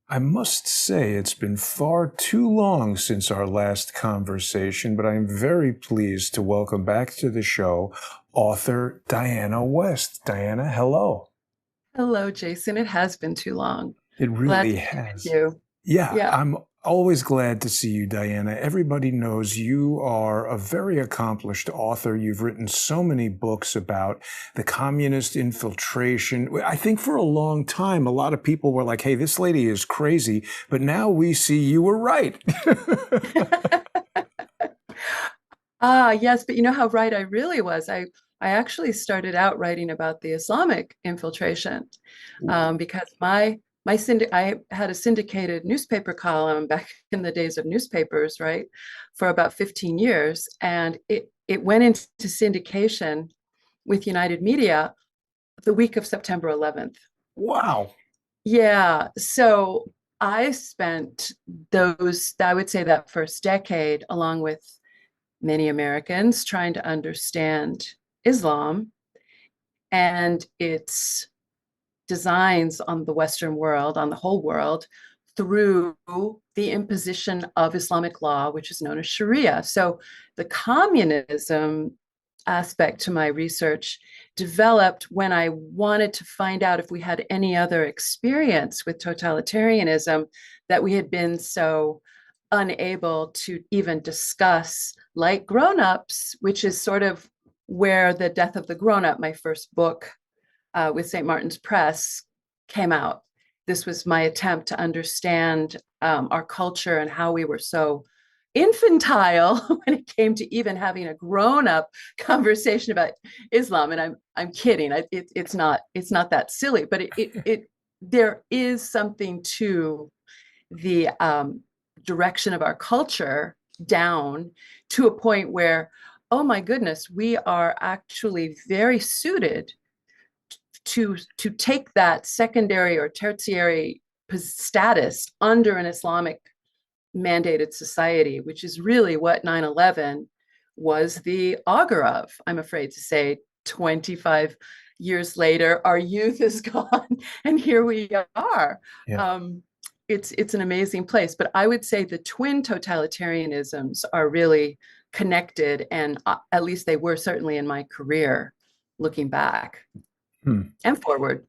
I must say it's been far too long since our last conversation, but I am very pleased to welcome back to the show author Diana West. Diana, hello. Hello, Jason. It has been too long. It Glad really to be with has. you. Yeah, Yeah. I'm always glad to see you, Diana. Everybody knows you are a very accomplished author. You've written so many books about the communist infiltration. I think for a long time, a lot of people were like, hey, this lady is crazy. But now we see you were right. Yes, but you know how right I really was. I actually started out writing about the Islamic infiltration because I had a syndicated newspaper column back in the days of newspapers, right, for about 15 years, and it went into syndication with United Media the week of September 11th. Wow. Yeah, so I spent I would say that first decade, along with many Americans, trying to understand Islam and its designs on the Western world, on the whole world, through the imposition of Islamic law, which is known as Sharia. So the communism aspect to my research developed when I wanted to find out if we had any other experience with totalitarianism that we had been so unable to even discuss, like grown-ups, which is sort of where The Death of the Grown-Up, my first book with St. Martin's Press, came out. This was my attempt to understand our culture and how we were so infantile when it came to even having a grown-up conversation about Islam. And I'm kidding. It's not that silly, but it there is something to the direction of our culture down to a point where, oh my goodness, we are actually very suited to take that secondary or tertiary status under an Islamic mandated society, which is really what 9/11 was the augur of, I'm afraid to say. 25 years later, our youth is gone, and here we are. Yeah. Um, it's an amazing place, but I would say the twin totalitarianisms are really connected, and at least they were certainly in my career, looking back Hmm. and forward.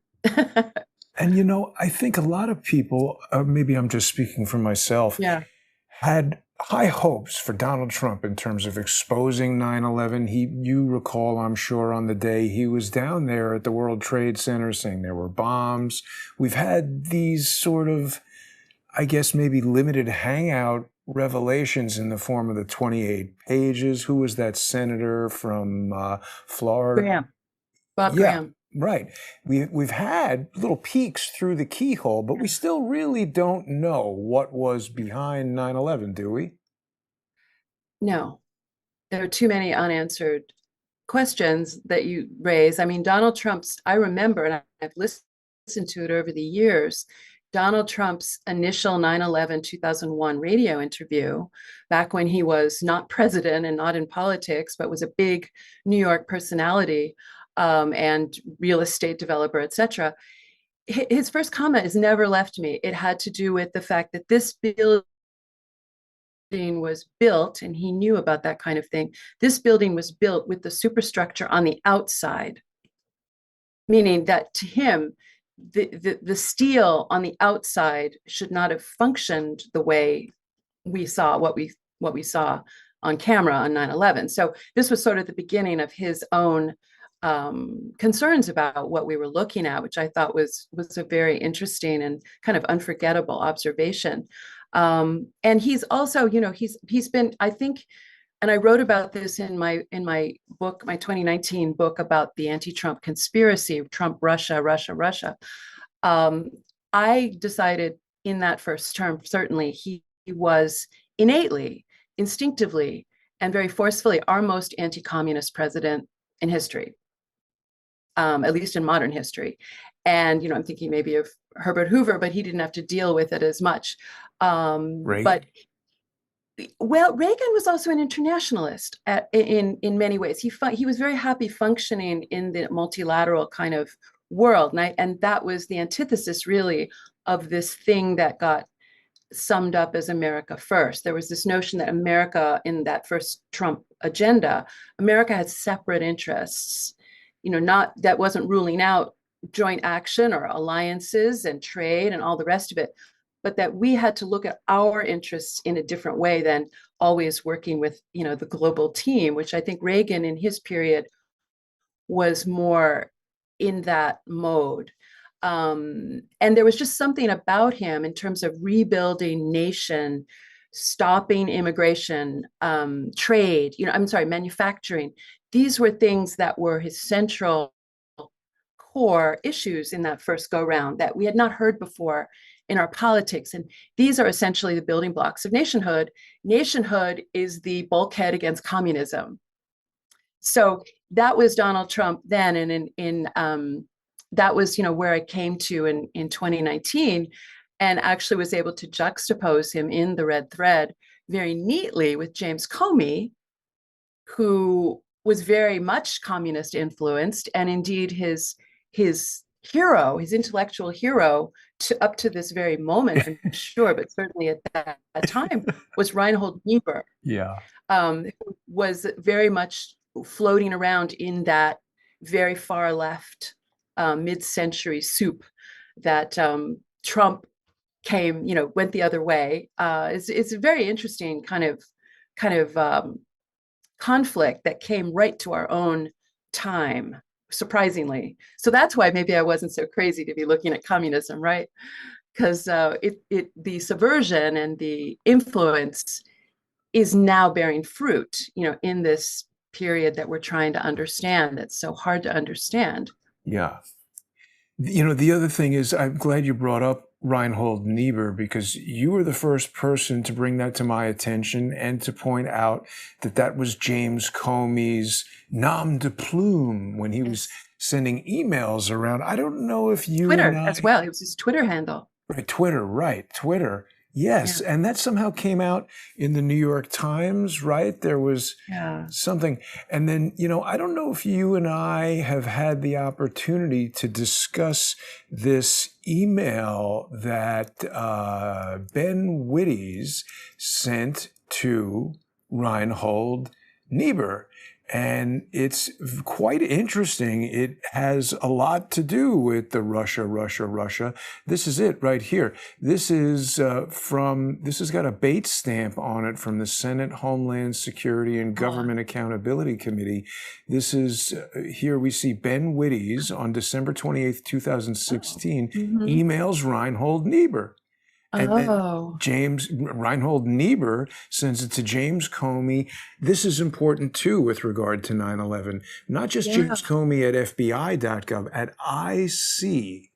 And I think a lot of people, maybe I'm just speaking for myself, Yeah. had high hopes for Donald Trump in terms of exposing 9/11. You recall, I'm sure, on the day he was down there at the World Trade Center saying there were bombs. We've had these sort of, I guess, maybe limited hangout revelations in the form of the 28 pages. Who was that senator from Florida? Graham, Bob Yeah, Graham. right. We've had little peeks through the keyhole, but we still really don't know what was behind 9/11, do we? No, there are too many unanswered questions that you raise. I mean, Donald Trump's, I remember, and I've listened to it over the years, Donald Trump's initial 9/11 2001 radio interview, back when he was not president and not in politics, but was a big New York personality and real estate developer, etc. His first comment has never left me. It had to do with the fact that this building was built, and he knew about that kind of thing. This building was built with the superstructure on the outside, meaning that to him, the steel on the outside should not have functioned the way we saw what we saw on camera on 9/11. So this was sort of the beginning of his own concerns about what we were looking at, which I thought was a very interesting and kind of unforgettable observation. And he's also, he's been, I think, and I wrote about this in my book, my 2019 book about the anti-Trump conspiracy, Trump, Russia, Russia, Russia. Um, I decided in that first term, certainly he was innately, instinctively, and very forcefully our most anti-communist president in history, at least in modern history. And I'm thinking maybe of Herbert Hoover, but he didn't have to deal with it as much. But Reagan? well, Reagan was also an internationalist in many ways. He was very happy functioning in the multilateral kind of world, and that was the antithesis really of this thing that got summed up as America first. There was this notion that America, in that first Trump agenda, America had separate interests, not that wasn't ruling out joint action or alliances and trade and all the rest of it, but that we had to look at our interests in a different way than always working with, the global team, which I think Reagan in his period was more in that mode. And there was just something about him in terms of rebuilding nation, stopping immigration, trade, I'm sorry, manufacturing. These were things that were his central core issues in that first go round that we had not heard before in our politics. And these are essentially the building blocks of nationhood. Nationhood is the bulkhead against communism. So that was Donald Trump then, and that was where I came to in 2019, and actually was able to juxtapose him in the red thread very neatly with James Comey, who was very much communist influenced, and indeed his hero, his intellectual hero, up to this very moment, I'm sure, but certainly at that time, was Reinhold Niebuhr. Yeah. Who was very much floating around in that very far left mid-century soup that Trump went the other way. It's a very interesting kind of conflict that came right to our own time, surprisingly. So that's why maybe I wasn't so crazy to be looking at communism, right? Because the subversion and the influence is now bearing fruit, in this period that we're trying to understand that's so hard to understand. Yeah. The other thing is, I'm glad you brought up Reinhold Niebuhr, because you were the first person to bring that to my attention and to point out that that was James Comey's nom de plume when he was sending emails around. I don't know if you Twitter and I, as well. It was his Twitter handle. right, Twitter. Yes, Yeah. and that somehow came out in the New York Times, right? There was Yeah. something. And then, I don't know if you and I have had the opportunity to discuss this email that Ben Wittes sent to Reinhold Niebuhr. And it's quite interesting. It has a lot to do with the Russia. This is it right here. This is this has got a Bates stamp on it from the Senate Homeland Security and Government Accountability Committee. This is, here we see Ben Wittes on December 28th, 2016, emails Reinhold Niebuhr. And then Reinhold Niebuhr sends it to James Comey. This is important too with regard to 9/11. Not just James Comey at FBI.gov, at ic.fbi.gov.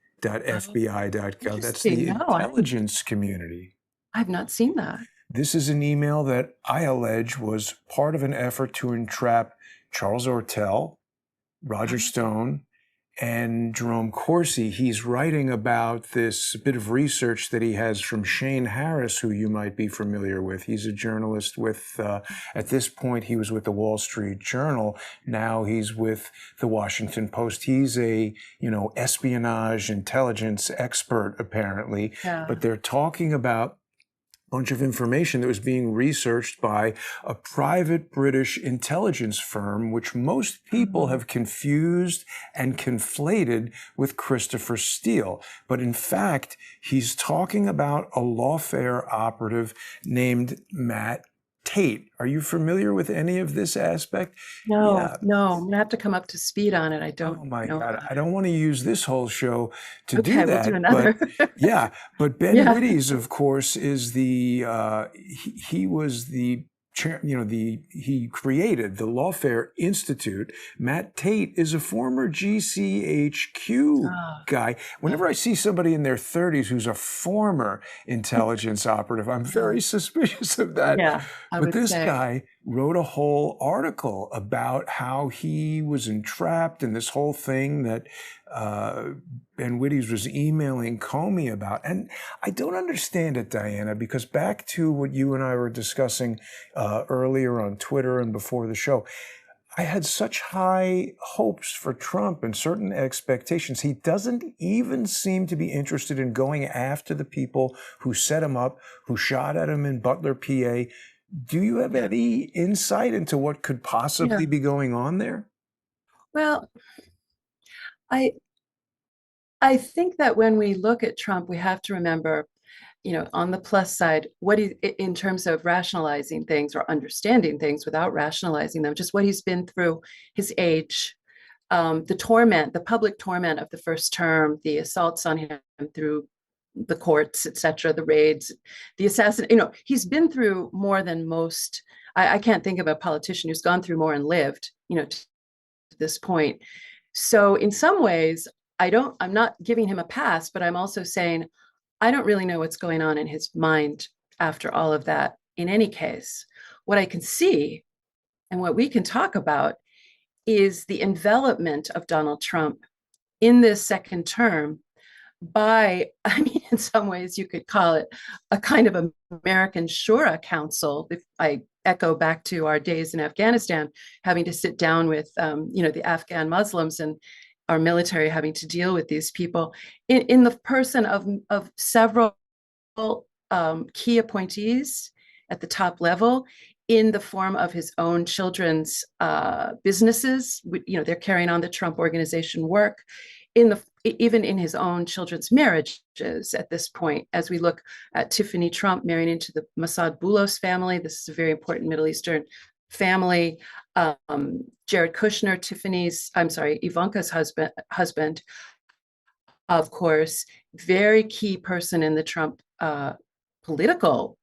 That's the intelligence community. I've not seen that. This is an email that I allege was part of an effort to entrap Charles Ortel, Roger Stone, and Jerome Corsi. He's writing about this bit of research that he has from Shane Harris, who you might be familiar with. He's a journalist with, at this point, he was with the Wall Street Journal. Now he's with the Washington Post. He's a, espionage intelligence expert, apparently. Yeah. But they're talking about bunch of information that was being researched by a private British intelligence firm, which most people have confused and conflated with Christopher Steele. But in fact, he's talking about a lawfare operative named Matt Tate. Are you familiar with any of this aspect? No. I'm gonna have to come up to speed on it. I don't. Oh my God! I don't want to use this whole show to do that. We'll do another. But Ben Wittes, of course, is the he was the chair. He created the Lawfare Institute. Matt Tate is a former GCHQ guy. Whenever I see somebody in their 30s who's a former intelligence operative, I'm very suspicious of that. Yeah, but this guy wrote a whole article about how he was entrapped in this whole thing that Ben Wittes was emailing Comey about. And I don't understand it, Diana, because back to what you and I were discussing earlier on Twitter and before the show, I had such high hopes for Trump and certain expectations. He doesn't even seem to be interested in going after the people who set him up, who shot at him in Butler, PA. Do you have Yeah. any insight into what could Yeah. possibly be going on there? Well, I I think that when we look at Trump, we have to remember, on the plus side, what he, in terms of rationalizing things or understanding things without rationalizing them, just what he's been through, his age, the torment, the public torment of the first term, the assaults on him through the courts, etc., the raids, the assassin. He's been through more than most. I can't think of a politician who's gone through more and lived, to this point. So in some ways, I'm not giving him a pass, but I'm also saying I don't really know what's going on in his mind after all of that. In any case, what I can see and what we can talk about is the envelopment of Donald Trump in this second term by, I mean, in some ways you could call it a kind of American Shura Council. If I echo back to our days in Afghanistan, having to sit down with, the Afghan Muslims and our military having to deal with these people in the person of several key appointees at the top level in the form of his own children's businesses. They're carrying on the Trump Organization work even in his own children's marriages at this point. As we look at Tiffany Trump marrying into the Mossad Boulos family, this is a very important Middle Eastern family. Jared Kushner, Ivanka's husband, of course, very key person in the Trump political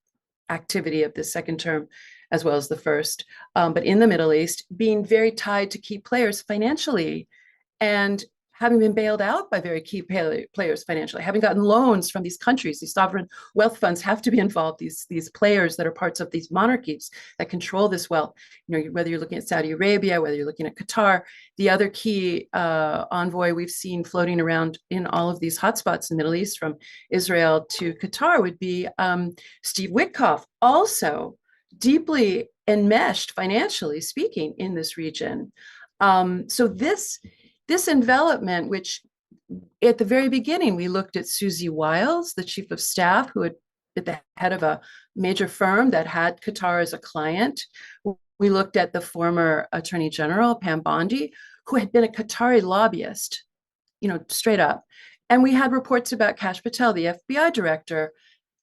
activity of the second term as well as the first, but in the Middle East, being very tied to key players financially and having been bailed out by very key players financially, having gotten loans from these countries. These sovereign wealth funds have to be involved, these players that are parts of these monarchies that control this wealth. Whether you're looking at Saudi Arabia, whether you're looking at Qatar, the other key envoy we've seen floating around in all of these hotspots in the Middle East, from Israel to Qatar, would be Steve Witkoff, also deeply enmeshed, financially speaking, in this region. So this envelopment, which at the very beginning, we looked at Susie Wiles, the chief of staff, who had at the head of a major firm that had Qatar as a client. We looked at the former Attorney General, Pam Bondi, who had been a Qatari lobbyist, straight up. And we had reports about Kash Patel, the FBI director,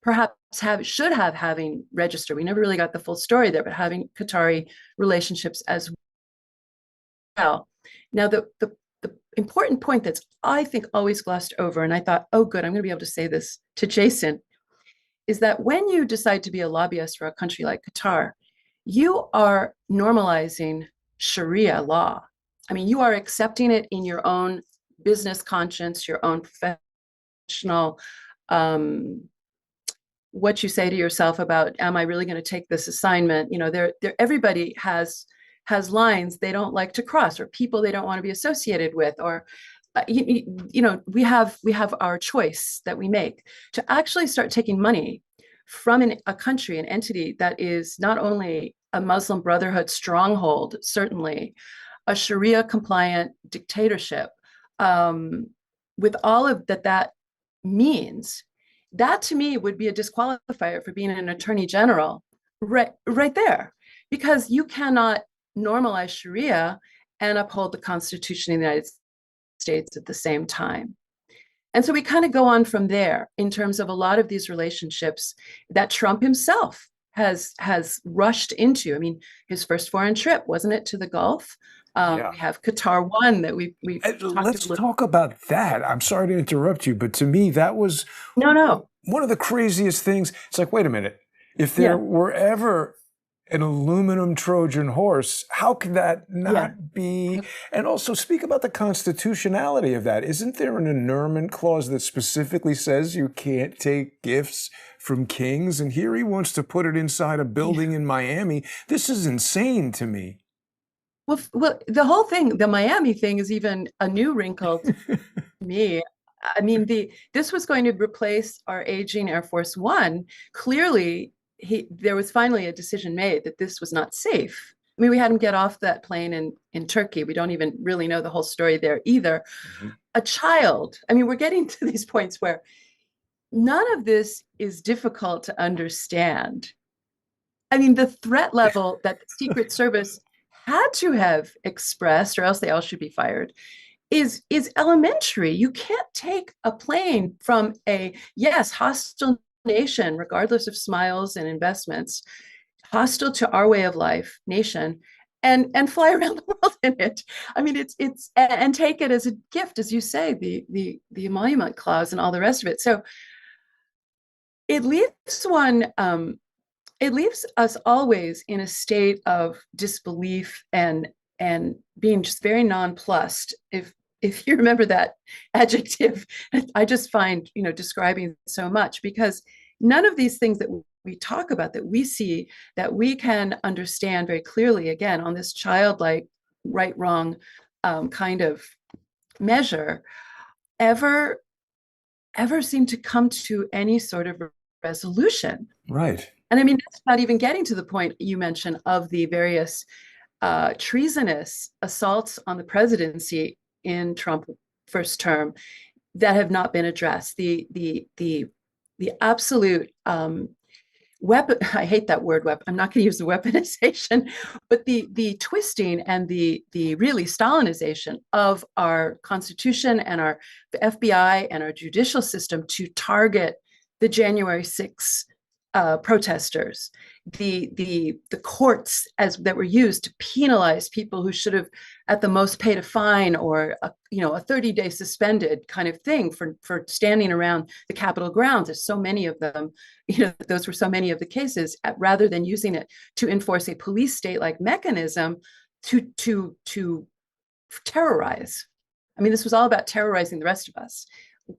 perhaps should have having registered. We never really got the full story there, but having Qatari relationships as well. Now, the important point that's, I think, always glossed over, and I thought, oh, good, I'm going to be able to say this to Jason, is that when you decide to be a lobbyist for a country like Qatar, you are normalizing Sharia law. I mean, you are accepting it in your own business conscience, your own professional, what you say to yourself about, am I really going to take this assignment? Everybody has lines they don't like to cross, or people they don't want to be associated with, or we have our choice that we make to actually start taking money from a country, an entity that is not only a Muslim Brotherhood stronghold, certainly a Sharia compliant dictatorship, with all of that means. That to me would be a disqualifier for being an attorney general, right there, because you cannot normalize Sharia and uphold the Constitution of the United States at the same time. And so we kind of go on from there in terms of a lot of these relationships that Trump himself has rushed into. I mean, his first foreign trip, wasn't it, to the Gulf? Yeah. We have Qatar one that we talked a Let's little. talk about that. I'm sorry to interrupt you, but to me, that was No, no, one of the craziest things. It's like, wait a minute. If there yeah, were ever an aluminum Trojan horse, how could that yeah. not be? And also speak about the constitutionality of that. Isn't there an annulment clause that specifically says you can't take gifts from kings? And here he wants to put it inside a building in Miami. This is insane to me. Well, the whole thing, the Miami thing, is even a new wrinkle to me. I mean, this was going to replace our aging Air Force One. Clearly, there was finally a decision made that this was not safe I mean, we had him get off that plane in Turkey. We don't even really know the whole story there either. Mhm. A child, I mean, we're getting to these points where none of this is difficult to understand. I mean, the threat level that the Secret Service had to have expressed, or else they all should be fired, is elementary. You can't take a plane from a yes hostile nation, regardless of smiles and investments, hostile to our way of life nation, and fly around the world in it. I mean, it's and take it as a gift, as you say, the emolument clause and all the rest of it. So it leaves one it leaves us always in a state of disbelief and being just very nonplussed. If you remember that adjective, I just find describing so much, because none of these things that we talk about, that we see, that we can understand very clearly, again on this childlike right wrong kind of measure, ever ever seem to come to any sort of resolution. Right. And I mean, that's not even getting to the point you mentioned of the various treasonous assaults on the presidency in Trump first term that have not been addressed. The absolute weapon, I hate that word weapon, I'm not going to use the weaponization, but the twisting and the really Stalinization of our constitution and our FBI and our judicial system to target the January 6th protesters, the courts as that were used to penalize people who should have at the most paid a fine or a 30-day suspended kind of thing for standing around the Capitol grounds. There's so many of them, those were so many of the cases, rather than using it to enforce a police state like mechanism to terrorize. I mean, this was all about terrorizing the rest of us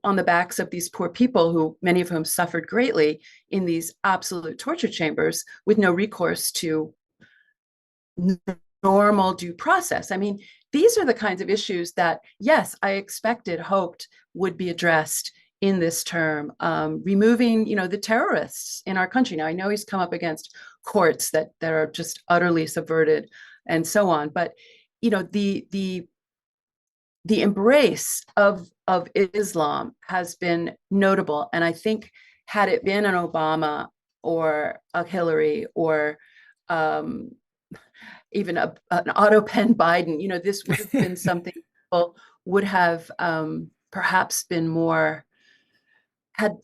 on the backs of these poor people, who many of whom suffered greatly in these absolute torture chambers with no recourse to normal due process. I mean, these are the kinds of issues that, yes, I expected, hoped would be addressed in this term. Removing, the terrorists in our country. Now, I know he's come up against courts that are just utterly subverted and so on, but the embrace of Islam has been notable. And I think had it been an Obama or a Hillary or um, even an auto pen Biden, this would have been something people would have perhaps been more had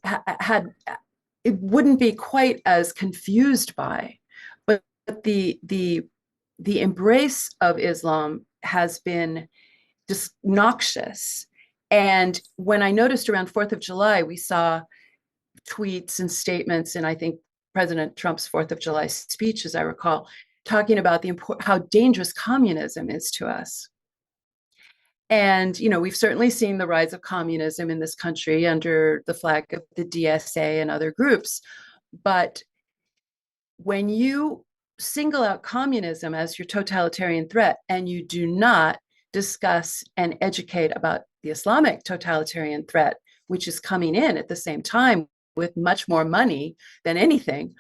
it wouldn't be quite as confused by. But the embrace of Islam has been just noxious. And when I noticed around 4th of July, we saw tweets and statements, and I think President Trump's 4th of July speech, as I recall, talking about how dangerous communism is to us. And, we've certainly seen the rise of communism in this country under the flag of the DSA and other groups. But when you single out communism as your totalitarian threat and you do not discuss and educate about the Islamic totalitarian threat, which is coming in at the same time with much more money than anything,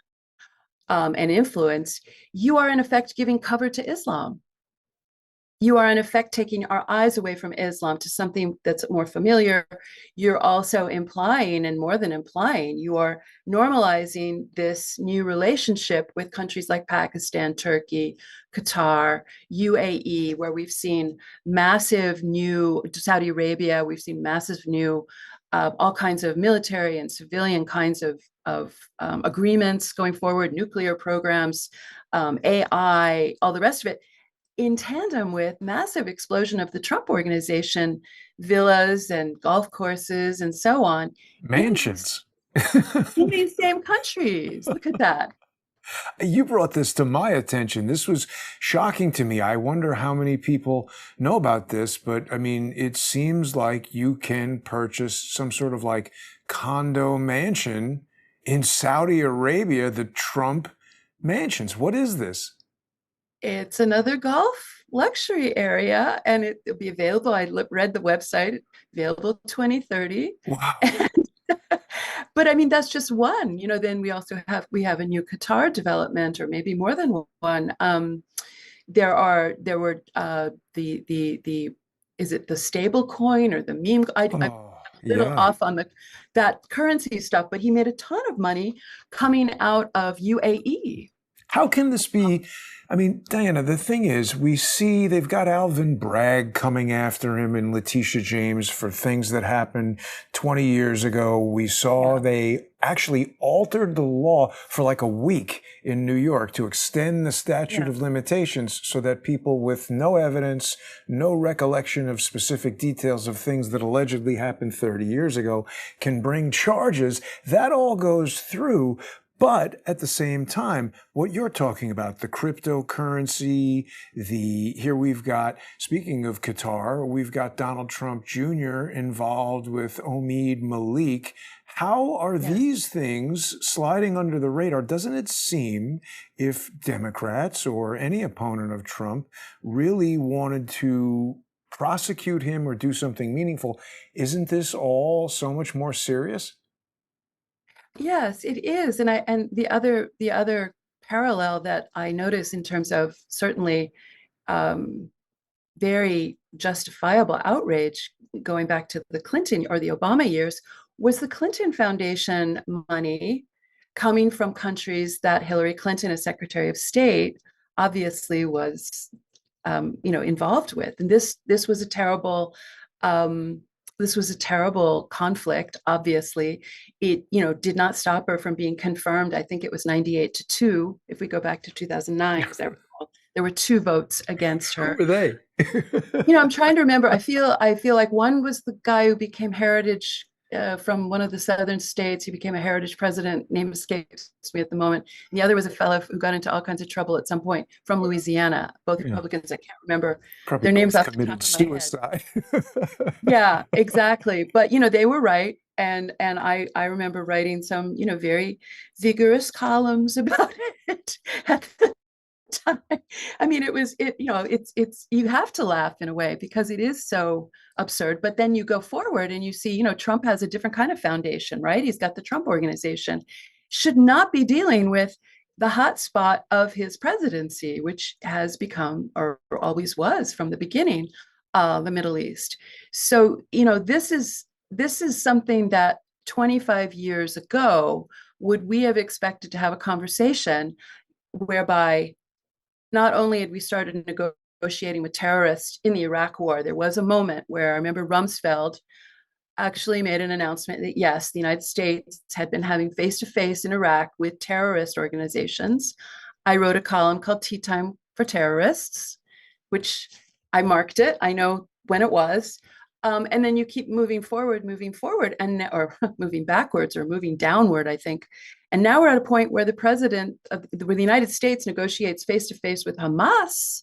and influence, you are in effect giving cover to Islam. You are in effect taking our eyes away from Islam to something that's more familiar. You're also implying, and more than implying, you are normalizing this new relationship with countries like Pakistan, Turkey, Qatar, UAE, where we've seen massive new, Saudi Arabia, we've seen massive new, all kinds of military and civilian kinds of agreements going forward, nuclear programs, AI, all the rest of it, in tandem with massive explosion of the Trump organization, villas and golf courses and so on Mansions. in these same countries. Look at that. You brought this to my attention. This was shocking to me. I wonder how many people know about this, but I mean, it seems like you can purchase some sort of like condo mansion in Saudi Arabia, the Trump mansions. What is this? It's another golf luxury area, and it'll be available. I read the website, available 2030. Wow. But I mean, that's just one. Then we have a new Qatar development, or maybe more than one. there were the is it the stable coin or the meme? I'm Oh, a little yeah. off on the that currency stuff, but he made a ton of money coming out of UAE. How can this be? I mean, Diana, the thing is, we see they've got Alvin Bragg coming after him and Letitia James for things that happened 20 years ago. We saw Yeah, they actually altered the law for like a week in New York to extend the statute yeah. of limitations so that people with no evidence, no recollection of specific details of things that allegedly happened 30 years ago can bring charges. That all goes through. But at the same time, what you're talking about, the cryptocurrency, here we've got, speaking of Qatar, we've got Donald Trump Jr. involved with Omid Malik. How are Yes. these things sliding under the radar? Doesn't it seem if Democrats or any opponent of Trump really wanted to prosecute him or do something meaningful, isn't this all so much more serious? Yes, it is. And the other parallel that I notice in terms of certainly um, very justifiable outrage going back to the Clinton or the Obama years was the Clinton Foundation money coming from countries that Hillary Clinton, as Secretary of State, obviously was involved with. And um, this was a terrible conflict. Obviously, it did not stop her from being confirmed. I think it was 98-2. If we go back to 2009, as I recall, there were two votes against Who her. were they? I'm trying to remember. I feel like one was the guy who became heritage from one of the southern states. He became a heritage president. Name escapes me at the moment. And the other was a fellow who got into all kinds of trouble at some point from Louisiana. Both Yeah, Republicans. I can't remember probably their names both off the committed top of my head. suicide. Yeah, exactly. But they were right. And I remember writing some very vigorous columns about it at the time. I mean, it's you have to laugh in a way because it is so absurd. But then you go forward and you see, Trump has a different kind of foundation, right? He's got the Trump Organization, should not be dealing with the hot spot of his presidency, which has become or always was from the beginning, the Middle East. So, this is something that 25 years ago would we have expected to have a conversation whereby not only had we started negotiating with terrorists in the Iraq war, there was a moment where I remember Rumsfeld actually made an announcement that yes, the United States had been having face to face in Iraq with terrorist organizations. I wrote a column called Tea Time for Terrorists, which I marked it. I know when it was. And then you keep moving forward, and or moving backwards or moving downward, I think. And now we're at a point where where the United States negotiates face to face with Hamas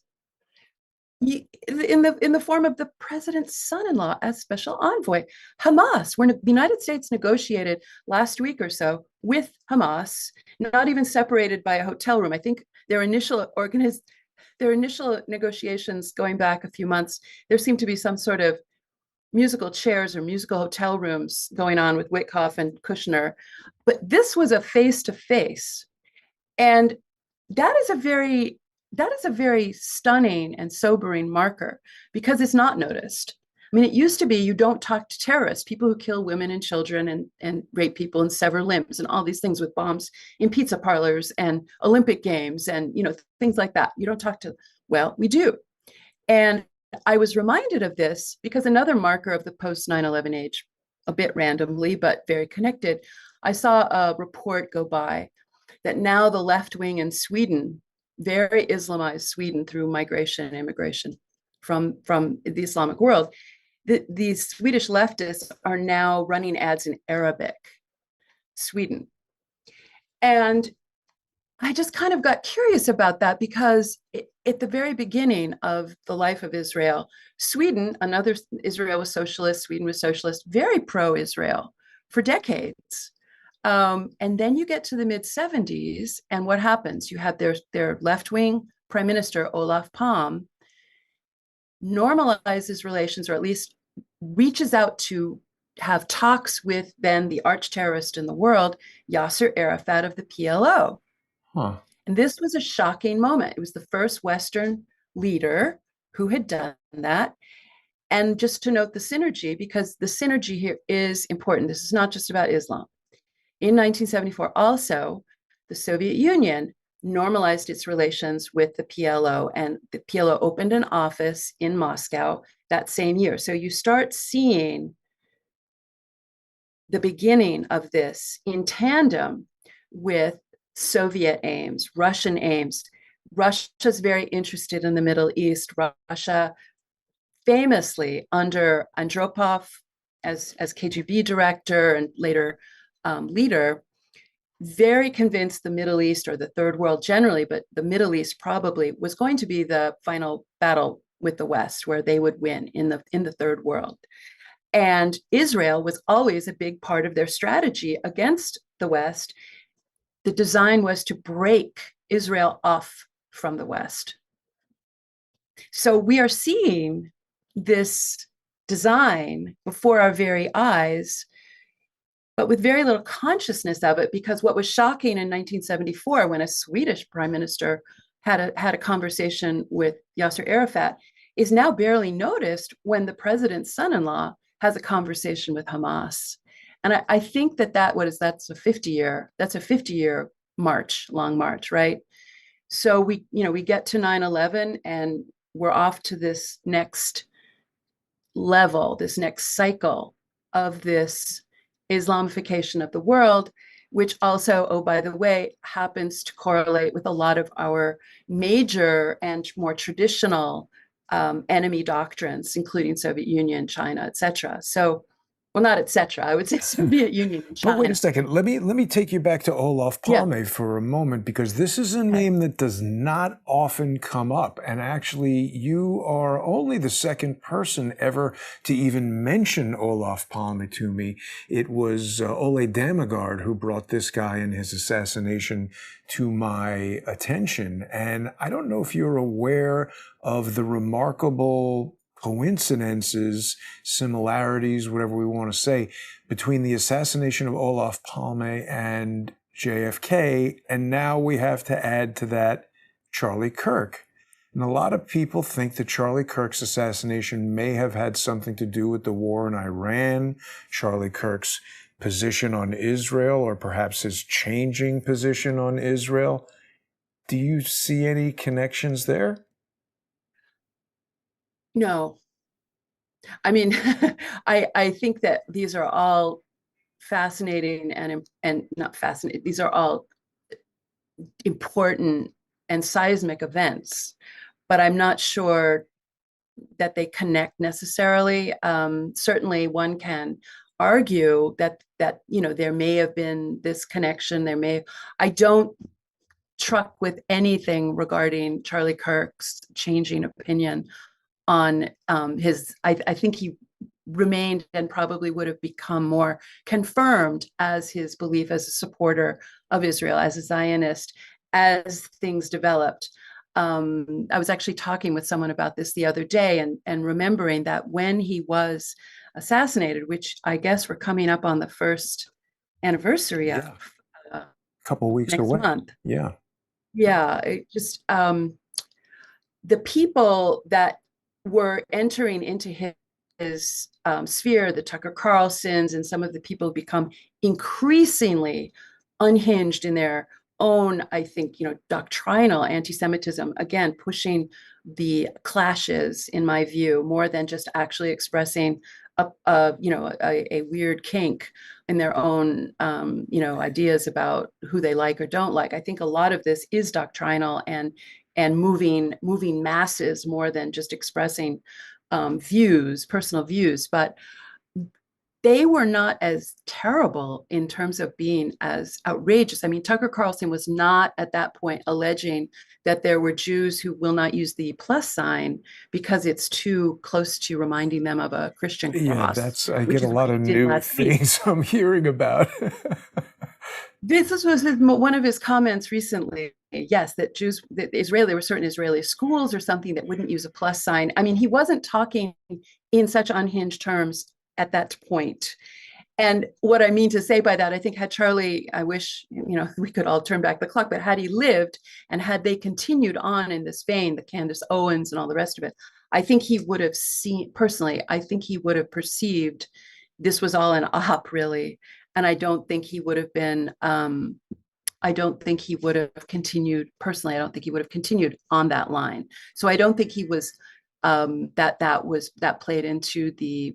in the form of the president's son-in-law as special envoy. Hamas, where the United States negotiated last week or so with Hamas, not even separated by a hotel room. I think their initial negotiations going back a few months, there seemed to be some sort of musical chairs or musical hotel rooms going on with Witkoff and Kushner. But this was a face to face. And that is a very stunning and sobering marker because it's not noticed. I mean, it used to be you don't talk to terrorists, people who kill women and children and rape people and sever limbs and all these things with bombs in pizza parlors and Olympic games and things like that. You don't talk to, well, we do. And I was reminded of this because another marker of the post 9/11 age, a bit randomly, but very connected, I saw a report go by that now the left wing in Sweden, very Islamized Sweden through migration and immigration from the Islamic world, these Swedish leftists are now running ads in Arabic, Sweden. And I just kind of got curious about that because at the very beginning of the life of Israel, Israel was socialist, Sweden was socialist, very pro Israel for decades. And then you get to the mid 70s, and what happens? You have their left wing prime minister, Olaf Palme, normalizes relations, or at least reaches out to have talks with then the arch terrorist in the world, Yasser Arafat of the PLO. Huh. And this was a shocking moment. It was the first Western leader who had done that. And just to note the synergy, because the synergy here is important. This is not just about Islam. In 1974, also, the Soviet Union normalized its relations with the PLO, and the PLO opened an office in Moscow that same year. So you start seeing the beginning of this in tandem with Soviet aims, Russian aims. Russia's very interested in the Middle East. Russia famously under Andropov as KGB director and later leader, very convinced the Middle East, or the third world generally, but the Middle East probably, was going to be the final battle with the West, where they would win in the third world. And Israel was always a big part of their strategy against the West. The design was to break Israel off from the West. So we are seeing this design before our very eyes, but with very little consciousness of it, because what was shocking in 1974, when a Swedish prime minister had a conversation with Yasser Arafat, is now barely noticed when the president's son-in-law has a conversation with Hamas. And I think that's a 50-year long march, right? So we get to 9/11 and we're off to this next level, this next cycle of this Islamification of the world, which also, oh, by the way, happens to correlate with a lot of our major and more traditional enemy doctrines, including Soviet Union, China, etc. So, well, not etc. I would say Soviet Union and But wait a China. second. Let me take you back to Olaf Yeah. Palme for a moment, because this is a Okay. name that does not often come up. And actually, you are only the second person ever to even mention Olaf Palme to me. It was Ole Damegard who brought this guy and his assassination to my attention. And I don't know if you're aware of the remarkable coincidences, similarities, whatever we want to say, between the assassination of Olaf Palme and JFK, and now we have to add to that Charlie Kirk. And a lot of people think that Charlie Kirk's assassination may have had something to do with the war in Iran, Charlie Kirk's position on Israel, or perhaps his changing position on Israel. Do you see any connections there? No, I mean, I think that these are all fascinating and not fascinating. These are all important and seismic events, but I'm not sure that they connect necessarily. Certainly, one can argue that there may have been this connection. I don't truck with anything regarding Charlie Kirk's changing opinion on his. I think he remained and probably would have become more confirmed as his belief as a supporter of Israel, as a Zionist, as things developed. I was actually talking with someone about this the other day, and remembering that when he was assassinated, which I guess we're coming up on the first anniversary of Yeah, a couple of weeks next away. month. Yeah. Yeah, it just the people that were entering into his sphere, the Tucker Carlsons, and some of the people who become increasingly unhinged in their own, I think, doctrinal anti-Semitism, again, pushing the clashes, in my view, more than just actually expressing a weird kink in their own, ideas about who they like or don't like. I think a lot of this is doctrinal and moving masses more than just expressing personal views. But they were not as terrible in terms of being as outrageous. I mean, Tucker Carlson was not at that point alleging that there were Jews who will not use the plus sign because it's too close to reminding them of a Christian Yeah, cross, I which get a is what lot he of did new last week. things I'm hearing about. This was one of his comments recently. Yes, there were certain Israeli schools or something that wouldn't use a plus sign. I mean, he wasn't talking in such unhinged terms at that point. And what I mean to say by that, I think had Charlie, I wish, we could all turn back the clock, but had he lived and had they continued on in this vein, the Candace Owens and all the rest of it, I think he would have seen, personally, I think he would have perceived this was all an op, really. And I don't think he would have been, I don't think he would have continued, personally, I don't think he would have continued on that line. So I don't think he was, that played into the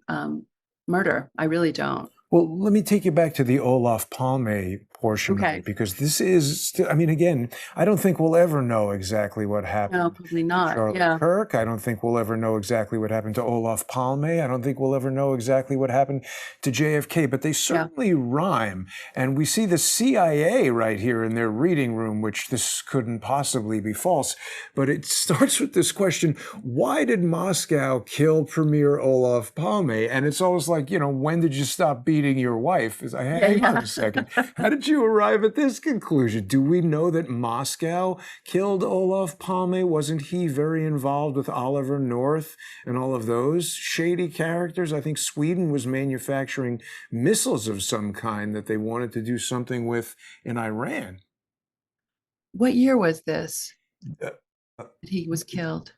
murder. I really don't. Well, let me take you back to the Olaf Palme portion of it, Okay. because this is still, I mean, again, I don't think we'll ever know exactly what No, happened probably to not. Charlie Yeah. Kirk. I don't think we'll ever know exactly what happened to Olaf Palme. I don't think we'll ever know exactly what happened to JFK, but they Yeah. certainly rhyme. And we see the CIA right here in their reading room, which this couldn't possibly be false. But it starts with this question: why did Moscow kill Premier Olaf Palme? And it's always like, when did you stop beating your wife? It's like, Yeah. hang on Yeah. a second. How did you arrive at this conclusion? Do we know that Moscow killed Olaf Palme? Wasn't he very involved with Oliver North and all of those shady characters? I think Sweden was manufacturing missiles of some kind that they wanted to do something with in Iran. What year was this Uh, that he was killed?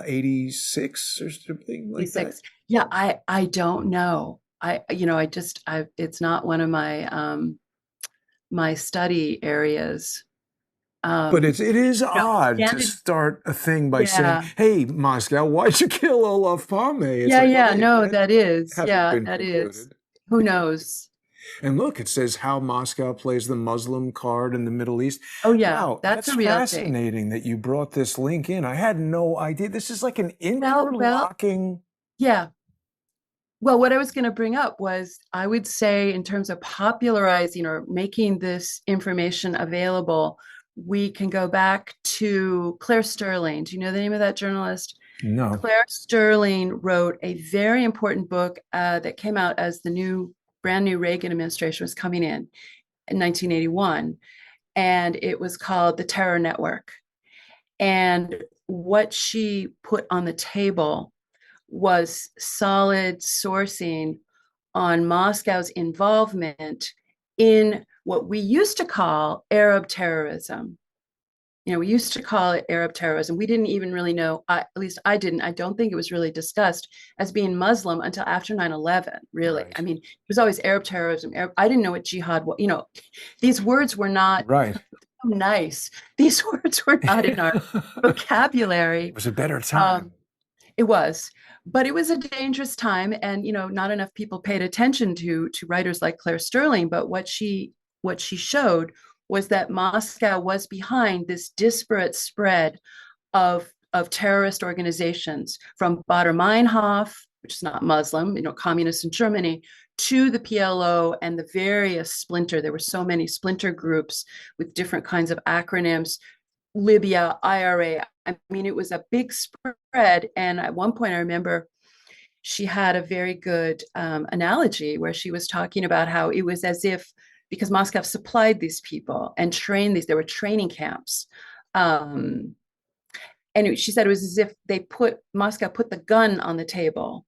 86 or something like that. 86. Yeah, I don't know. It's not one of my study areas. But Um, it is you know, odd to candid, start a thing by saying, yeah. "Hey, Moscow, why'd you kill Olaf Palme?" It's Yeah, like, well, yeah, no, that that is. hasn't Yeah, been that is. concluded. Who knows? And look, it says how Moscow plays the Muslim card in the Middle East. Oh yeah, Wow, that's that's a real thing. fascinating that you brought this link in. I had no idea. This is like an Well, interlocking. yeah. Well, what I was going to bring up was I would say, in terms of popularizing or making this information available, we can go back to Claire Sterling. Do you know the name of that journalist? No. Claire Sterling wrote a very important book that came out as the brand new Reagan administration was coming in 1981. And it was called The Terror Network. And what she put on the table was solid sourcing on Moscow's involvement in what we used to call Arab terrorism. We used to call it Arab terrorism. We didn't even really know, at least I didn't, I don't think it was really discussed as being Muslim until after 9/11, really. I Right. mean, it was always Arab terrorism. I didn't know what jihad was. These words were not Right. nice. These words were not in our It vocabulary. was a better time. Um, it was, but it was a dangerous time, and not enough people paid attention to writers like Claire Sterling. But what she showed was that Moscow was behind this disparate spread of terrorist organizations, from Baader Meinhof, which is not Muslim, communists in Germany, to the PLO and the various splinter. There were so many splinter groups with different kinds of acronyms. Libya, IRA. I mean, it was a big spread. And at one point, I remember she had a very good analogy where she was talking about how it was as if, because Moscow supplied these people and trained these, there were training camps. And she said it was as if Moscow put the gun on the table,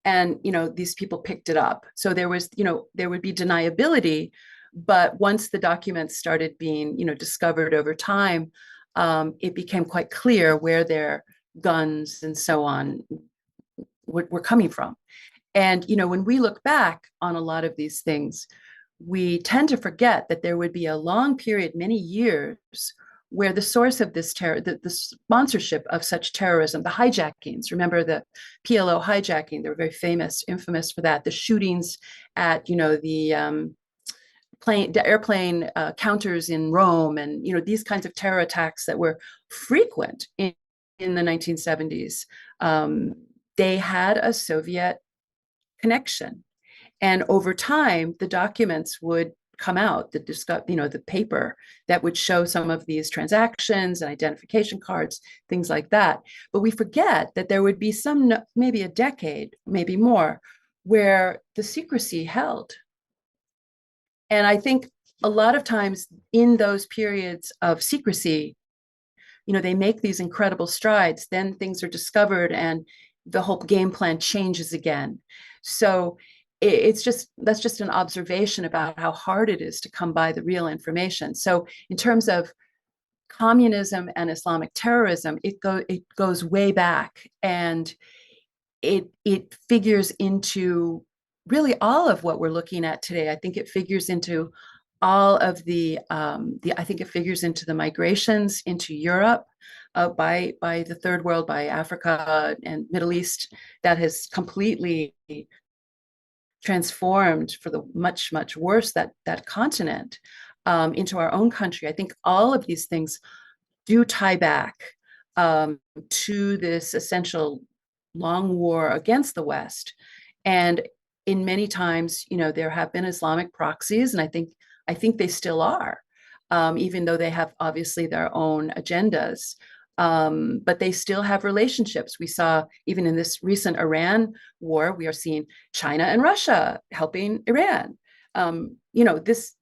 and these people picked it up. So there would be deniability, but once the documents started being discovered over time, it became quite clear where their guns and so on were coming from. And when we look back on a lot of these things, we tend to forget that there would be a long period, many years, where the source of this terror, the sponsorship of such terrorism, the hijackings, remember the PLO hijacking, they were very famous, infamous for that, the shootings at, the airplane counters in Rome, and these kinds of terror attacks that were frequent in the 1970s. They had a Soviet connection, and over time, the documents would come out, the paper that would show some of these transactions and identification cards, things like that. But we forget that there would be maybe a decade, maybe more, where the secrecy held. And I think a lot of times in those periods of secrecy, they make these incredible strides, then things are discovered and the whole game plan changes again. So it's just that's just an observation about how hard it is to come by the real information. So in terms of communism and Islamic terrorism, it goes way back, and it figures into really all of what we're looking at today. I think it figures into all of the I think it figures into the migrations into Europe by the third world, by Africa and Middle East, that has completely transformed for the much worse that continent, into our own country. I think all of these things do tie back to this essential long war against the West. And in many times, there have been Islamic proxies, and I think they still are, even though they have obviously their own agendas. But they still have relationships. We saw even in this recent Iran war, we are seeing China and Russia helping Iran. This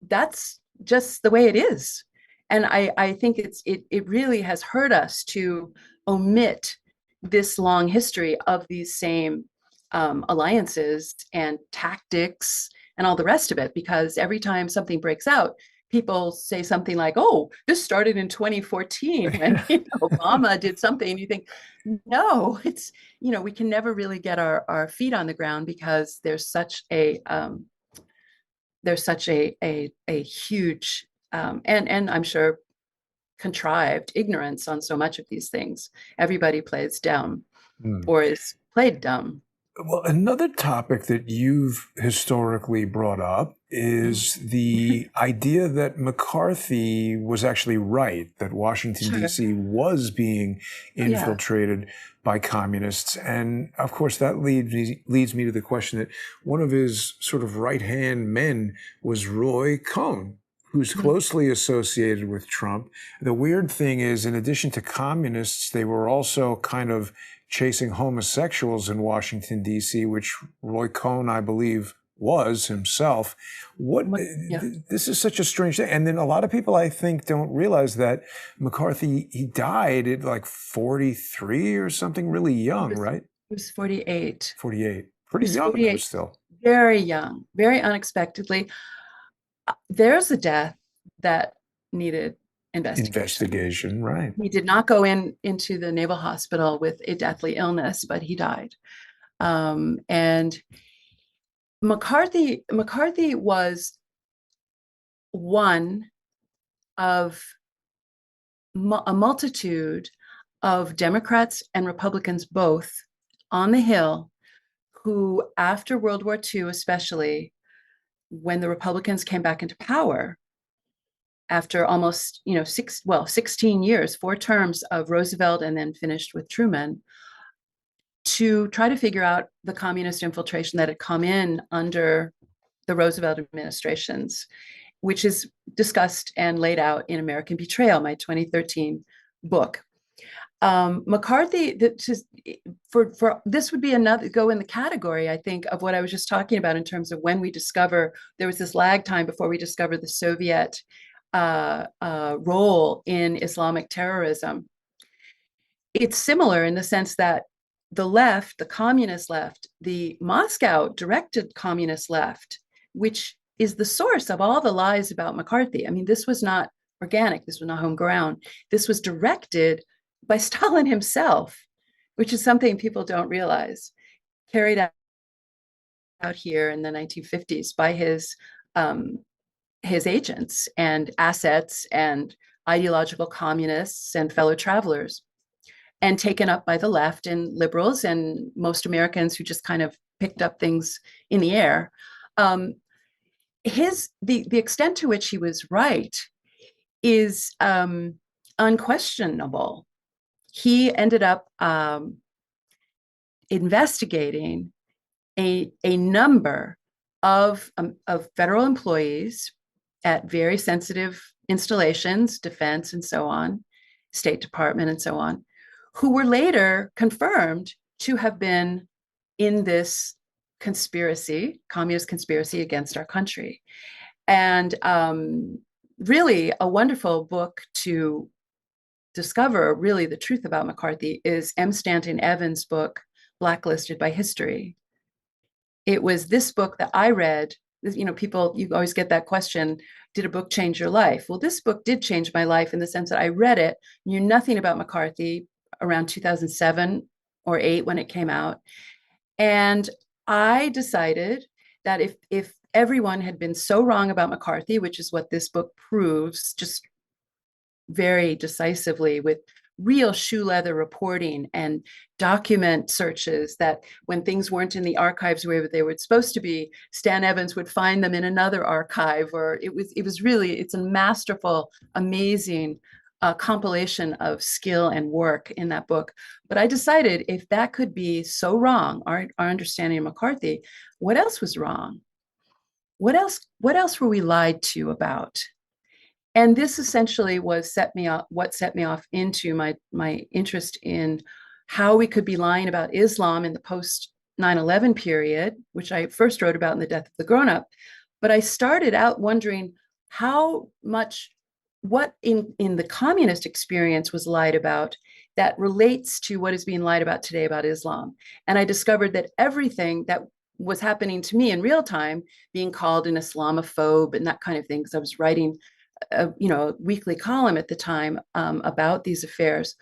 that's just the way it is. And I think it really has hurt us to omit this long history of these same alliances and tactics and all the rest of it, because every time something breaks out, people say something like, "Oh, this started in 2014 when Obama did something." And you think, no, we can never really get our feet on the ground, because there's such a huge and I'm sure contrived ignorance on so much of these things. Everybody plays dumb Hmm. or is played dumb. Well, another topic that you've historically brought up Mhm. is the idea that McCarthy was actually right, that Washington, Sure. D.C. was being Oh, yeah. infiltrated by communists. And of course, that leads me to the question that one of his sort of right-hand men was Roy Cohn, who's Mhm. closely associated with Trump. The weird thing is, in addition to communists, they were also kind of chasing homosexuals in Washington, D.C., which Roy Cohn, I believe, was himself. Yeah. This is such a strange thing. And then a lot of people, I think, don't realize that McCarthy, he died at like 43 or something, really He young, was right? he was 48. 48. He Pretty was young, though, 48, still. very young, very unexpectedly. There's a death that needed investigation. Investigation, right. He did not go into the Naval Hospital with a deathly illness, but he died. And McCarthy was one of a multitude of Democrats and Republicans both on the Hill, who, after World War II, especially when the Republicans came back into power, after almost 16 years, 4 terms of Roosevelt, and then finished with Truman, to try to figure out the communist infiltration that had come in under the Roosevelt administrations, which is discussed and laid out in American Betrayal, my 2013 book. McCarthy, for this would be another go in the category, I think, of what I was just talking about in terms of when we discover there was this lag time before we discovered the Soviet role in Islamic terrorism. It's similar in the sense that the left, the communist left, the Moscow directed communist left, which is the source of all the lies about McCarthy. I mean, this was not organic, this was not homegrown. This was directed by Stalin himself, which is something people don't realize, carried out here in the 1950s by his agents and assets and ideological communists and fellow travelers, and taken up by the left and liberals and most Americans who just kind of picked up things in the air. Um, the extent to which he was right is unquestionable. He ended up investigating a number of federal employees at very sensitive installations, defense and so on, State Department and so on, who were later confirmed to have been in this conspiracy, communist conspiracy against our country. And really a wonderful book to discover really the truth about McCarthy is M. Stanton Evans' book, Blacklisted by History. It was this book that I read. People, you always get that question, did a book change your life? Well, this book did change my life in the sense that I read it, knew nothing about McCarthy around 2007 or 8 when it came out. And I decided that if everyone had been so wrong about McCarthy, which is what this book proves, just very decisively with real shoe leather reporting and document searches, that when things weren't in the archives where they were supposed to be, Stan Evans would find them in another archive, or it was really, it's a masterful, amazing compilation of skill and work in that book. But I decided, if that could be so wrong, our understanding of McCarthy, what else was wrong? What else were we lied to about? And this essentially was what set me off into my interest in how we could be lying about Islam in the post 9/11 period, which I first wrote about in The Death of the Grown Up. But I started out wondering how much, what in the communist experience was lied about that relates to what is being lied about today about Islam. And I discovered that everything that was happening to me in real time, being called an Islamophobe and that kind of thing, because I was writing a weekly column at the time about these affairs,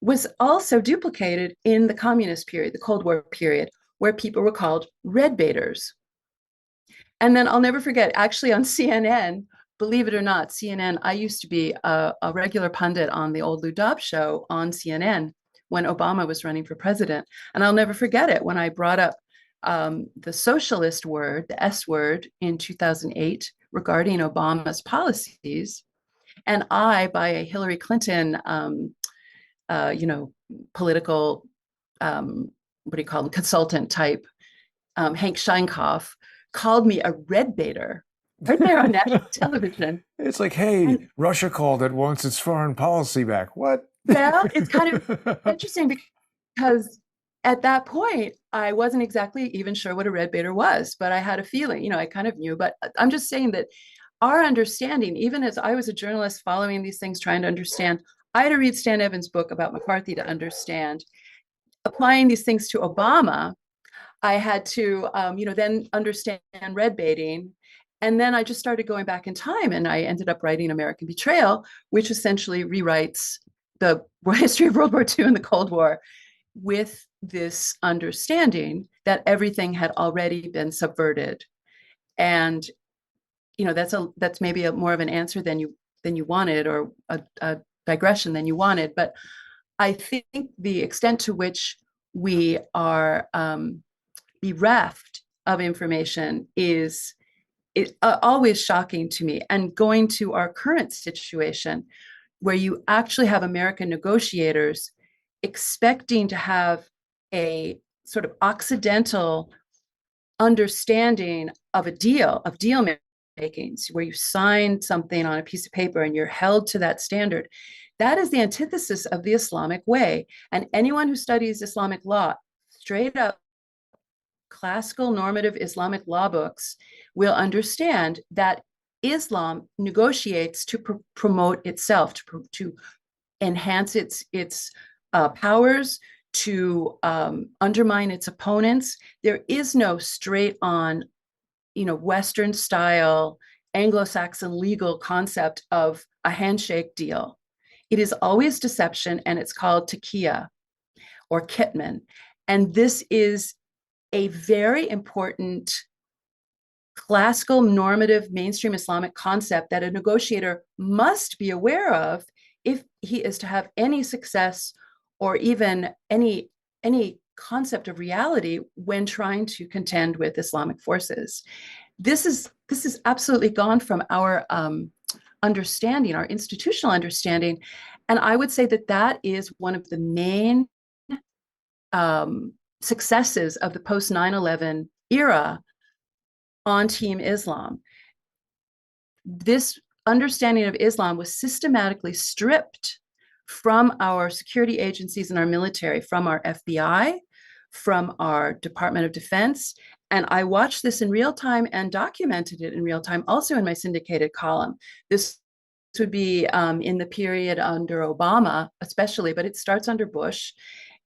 was also duplicated in the communist period, the Cold War period, where people were called red baiters. And then I'll never forget, actually on CNN, believe it or not, CNN, I used to be a regular pundit on the old Lou Dobbs show on CNN when Obama was running for president. And I'll never forget it when I brought up the socialist word, the S word, in 2008 regarding Obama's policies. And I, by a Hillary Clinton, you know, political, what do you call them, consultant type, Hank Scheinkoff, called me a red baiter right there on national television. It's like, hey, And Russia called it once its foreign policy back. What? well, it's kind of interesting because at that point, I wasn't exactly even sure what a red baiter was, but I had a feeling, I kind of knew. But I'm just saying that our understanding, even as I was a journalist following these things, trying to understand, I had to read Stan Evans' book about McCarthy to understand. Applying these things to Obama, I had to, then understand red baiting. And then I just started going back in time, and I ended up writing American Betrayal, which essentially rewrites the history of World War II and the Cold War with this understanding that everything had already been subverted. And that's maybe more of an answer than you wanted, or a digression than you wanted. But I think the extent to which we are bereft of information is always shocking to me. And going to our current situation, where you actually have American negotiators expecting to have a sort of Occidental understanding of deal making, where you sign something on a piece of paper and you're held to that standard. That is the antithesis of the Islamic way. And anyone who studies Islamic law, straight up classical normative Islamic law books, will understand that Islam negotiates to promote itself, to enhance its powers, to undermine its opponents. There is no straight on, Western style Anglo-Saxon legal concept of a handshake deal. It is always deception, and it's called taqiyya or kitman. And this is a very important classical normative mainstream Islamic concept that a negotiator must be aware of if he is to have any success, or even any concept of reality when trying to contend with Islamic forces. This is absolutely gone from our understanding, our institutional understanding. And I would say that is one of the main successes of the post 9/11 era on Team Islam. This understanding of Islam was systematically stripped from our security agencies and our military, from our FBI, from our Department of Defense. And I watched this in real time and documented it in real time, also in my syndicated column. This would be in the period under Obama, especially, but it starts under Bush.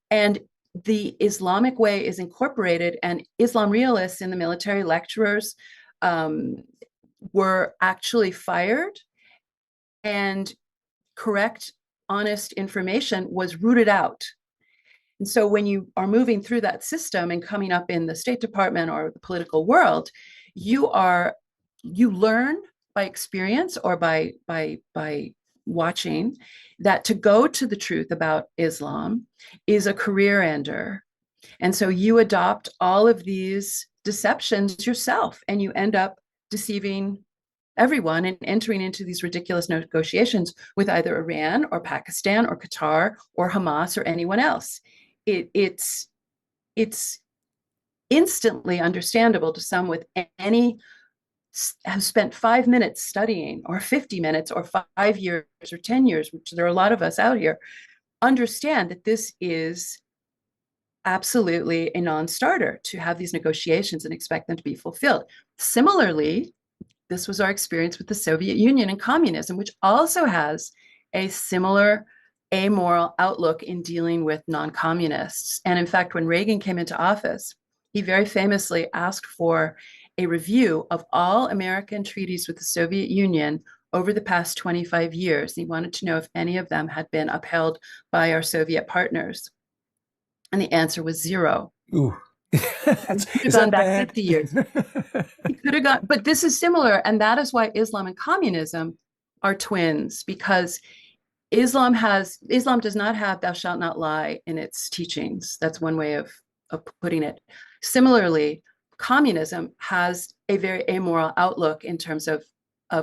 And the Islamic way is incorporated, and Islam realists in the military, lecturers, um, were actually fired, and correct, honest information was rooted out. And so when you are moving through that system and coming up in the State Department or the political world, you learn by experience or by watching that to go to the truth about Islam is a career ender. And so you adopt all of these deceptions yourself, and you end up deceiving everyone and entering into these ridiculous negotiations with either Iran or Pakistan or Qatar or Hamas or anyone else. It's instantly understandable to some with any have spent 5 minutes studying or 50 minutes or 5 years or 10 years, which there are a lot of us out here, understand that this is absolutely a non-starter to have these negotiations and expect them to be fulfilled. Similarly, this was our experience with the Soviet Union and communism, which also has a similar amoral outlook in dealing with non-communists. And in fact, when Reagan came into office, he very famously asked for a review of all American treaties with the Soviet Union over the past 25 years. He wanted to know if any of them had been upheld by our Soviet partners. And the answer was zero. Ooh. Is that back bad? 50 years. He could have gone, but this is similar. And that is why Islam and communism are twins, because Islam does not have thou shalt not lie in its teachings. That's one way of putting it. Similarly, communism has a very amoral outlook in terms of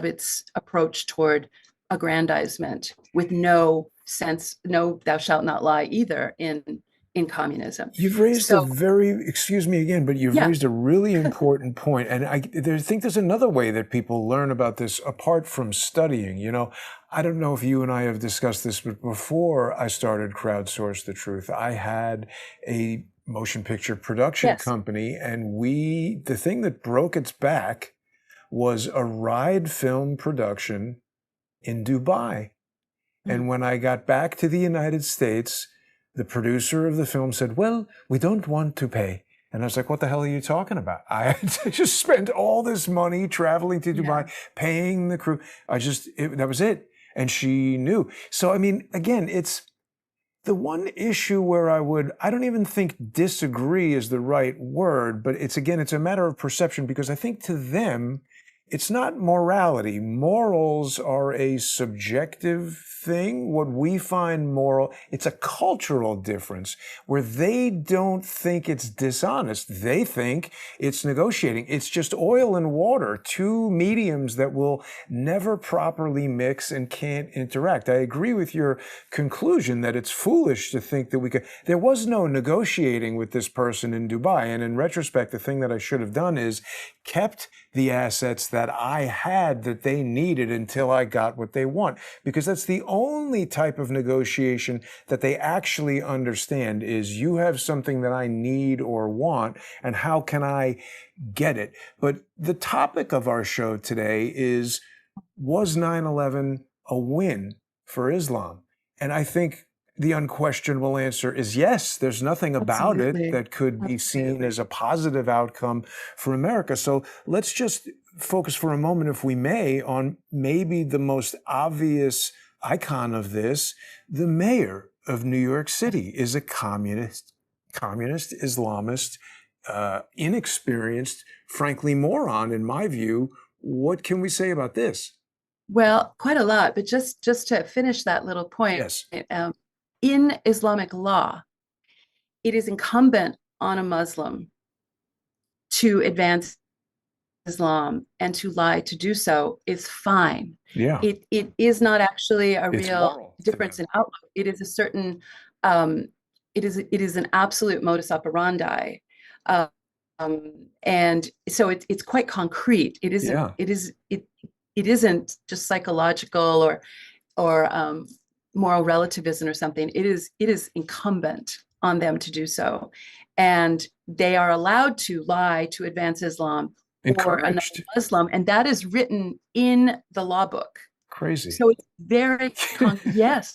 its approach toward aggrandizement, with no sense, no thou shalt not lie either in communism. You've raised a So very, excuse me again, but you've yeah, raised a really important point. And I think there's another way that people learn about this apart from studying. You know, I don't know if you and I have discussed this, but before I started Crowdsource the Truth, I had a motion picture production yes, company, and the thing that broke its back was a ride film production in Dubai. mm, And when I got back to the United States, the producer of the film said, "Well, we don't want to pay." And I was like, "What the hell are you talking about? I just spent all this money traveling to yeah, Dubai, paying the crew. That was it." And she knew. So, I mean, again, it's the one issue where I don't even think disagree is the right word, but it's a matter of perception, because I think to them, it's not morality. Morals are a subjective thing. What we find moral, it's a cultural difference where they don't think it's dishonest. They think it's negotiating. It's just oil and water, two mediums that will never properly mix and can't interact. I agree with your conclusion that it's foolish to think that we could. There was no negotiating with this person in Dubai. And in retrospect, the thing that I should have done is kept the assets that I had that they needed until I got what they want. Because that's the only type of negotiation that they actually understand is you have something that I need or want, and how can I get it? But the topic of our show today is, was 9/11 a win for Islam? And I think the unquestionable answer is yes. There's nothing about it absolutely. that could be seen Absolutely. as a positive outcome for America. So let's just focus for a moment, if we may, on maybe the most obvious icon of this. The mayor of New York City is a communist, Islamist, inexperienced, frankly, moron, in my view. What can we say about this? Well, quite a lot, but just to finish that little point, Yes. um, in Islamic law, it is incumbent on a Muslim to advance Islam, and to lie to do so is fine. Yeah. It is not actually a It's real moral to difference them. in outlook. It is a certain um, it is an absolute modus operandi. Um, and so it's quite concrete. Yeah. It isn't just psychological or moral relativism or something. It is incumbent on them to do so, and they are allowed to lie to advance Islam or another Encouraged. Muslim, and that is written in the law book. Crazy. So it's very yes.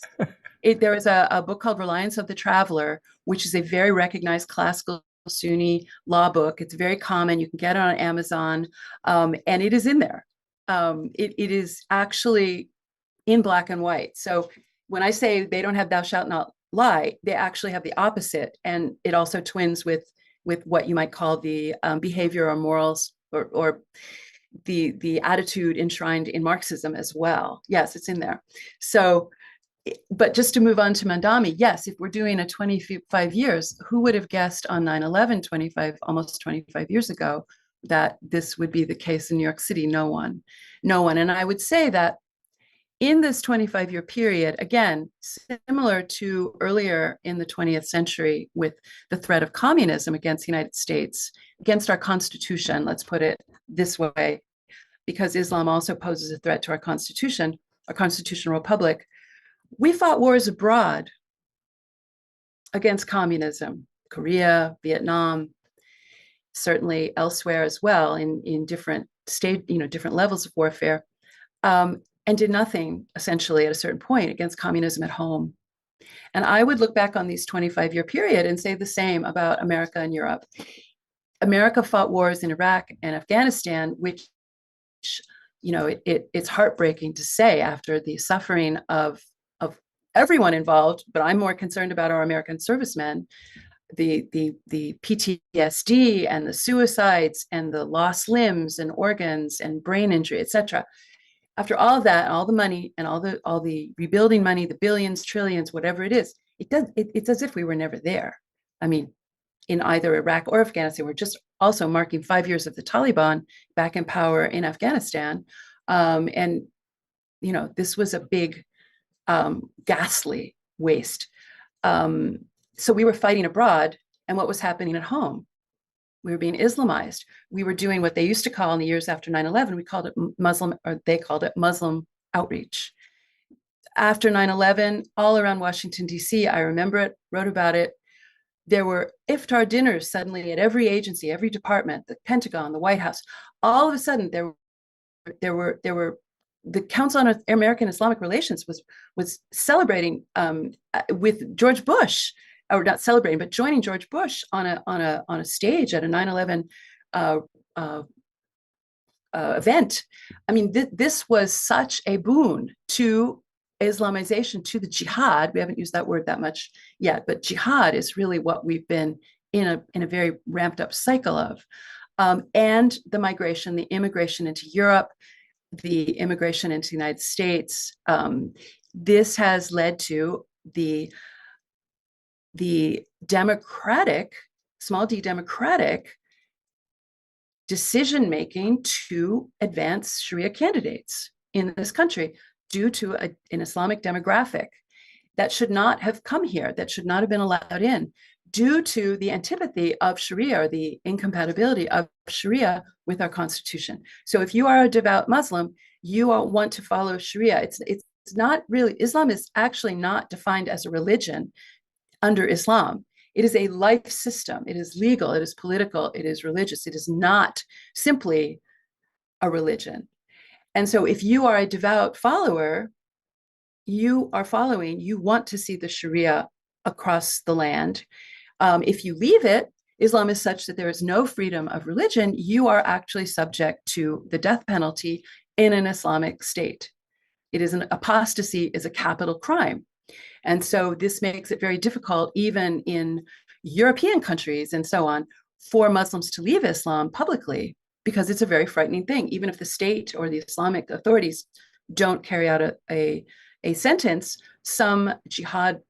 There is a book called Reliance of the Traveler, which is a very recognized classical Sunni law book. It's very common. You can get it on Amazon, and it is in there. It is actually in black and white. So when I say they don't have thou shalt not lie, they actually have the opposite. And it also twins with what you might call the behavior or morals or the attitude enshrined in Marxism as well. Yes, it's in there. So, but just to move on to Mandami, yes, if we're doing a 25 years, who would have guessed on 9/11, 25, almost 25 years ago, that this would be the case in New York City? No one, no one. And I would say that in this 25-year period, again, similar to earlier in the 20th century with the threat of communism against the United States, against our Constitution, let's put it this way, because Islam also poses a threat to our Constitution, our constitutional republic, we fought wars abroad against communism, Korea, Vietnam, certainly elsewhere as well in different different levels of warfare. And did nothing essentially at a certain point against communism at home. And I would look back on these 25-year period and say the same about America and Europe. America fought wars in Iraq and Afghanistan, which, it's heartbreaking to say after the suffering of everyone involved, but I'm more concerned about our American servicemen, the PTSD and the suicides and the lost limbs and organs and brain injury, etc. After all of that, all the money and all the rebuilding money, the billions, trillions, whatever it is, it's as if we were never there. I mean, in either Iraq or Afghanistan, we're just also marking 5 years of the Taliban back in power in Afghanistan. And this was a big, ghastly waste. So we were fighting abroad, and what was happening at home? We were being Islamized. We were doing what they used to call in the years after 9/11, we called it Muslim, or they called it Muslim outreach. After 9/11, all around Washington, D.C., I remember it, wrote about it. There were iftar dinners suddenly at every agency, every department, the Pentagon, the White House. All of a sudden, there were the Council on American Islamic Relations was celebrating with George Bush, or not celebrating, but joining George Bush on a stage at a 9/11 event. I mean, this was such a boon to Islamization, to the jihad. We haven't used that word that much yet, but jihad is really what we've been in a very ramped up cycle of. And the migration, the immigration into Europe, the immigration into the United States. This has led to the democratic, small d democratic decision making to advance Sharia candidates in this country due to an Islamic demographic that should not have come here, that should not have been allowed in, due to the antipathy of Sharia, or the incompatibility of Sharia with our Constitution. So if you are a devout Muslim, you want to follow Sharia. It's not really, Islam is actually not defined as a religion under Islam. It is a life system. It is legal, it is political, it is religious. It is not simply a religion. And so if you are a devout follower, you want to see the Sharia across the land. If you leave it, Islam is such that there is no freedom of religion, you are actually subject to the death penalty in an Islamic state. Apostasy is a capital crime. And so this makes it very difficult, even in European countries and so on, for Muslims to leave Islam publicly, because it's a very frightening thing. Even if the state or the Islamic authorities don't carry out a sentence, some jihadist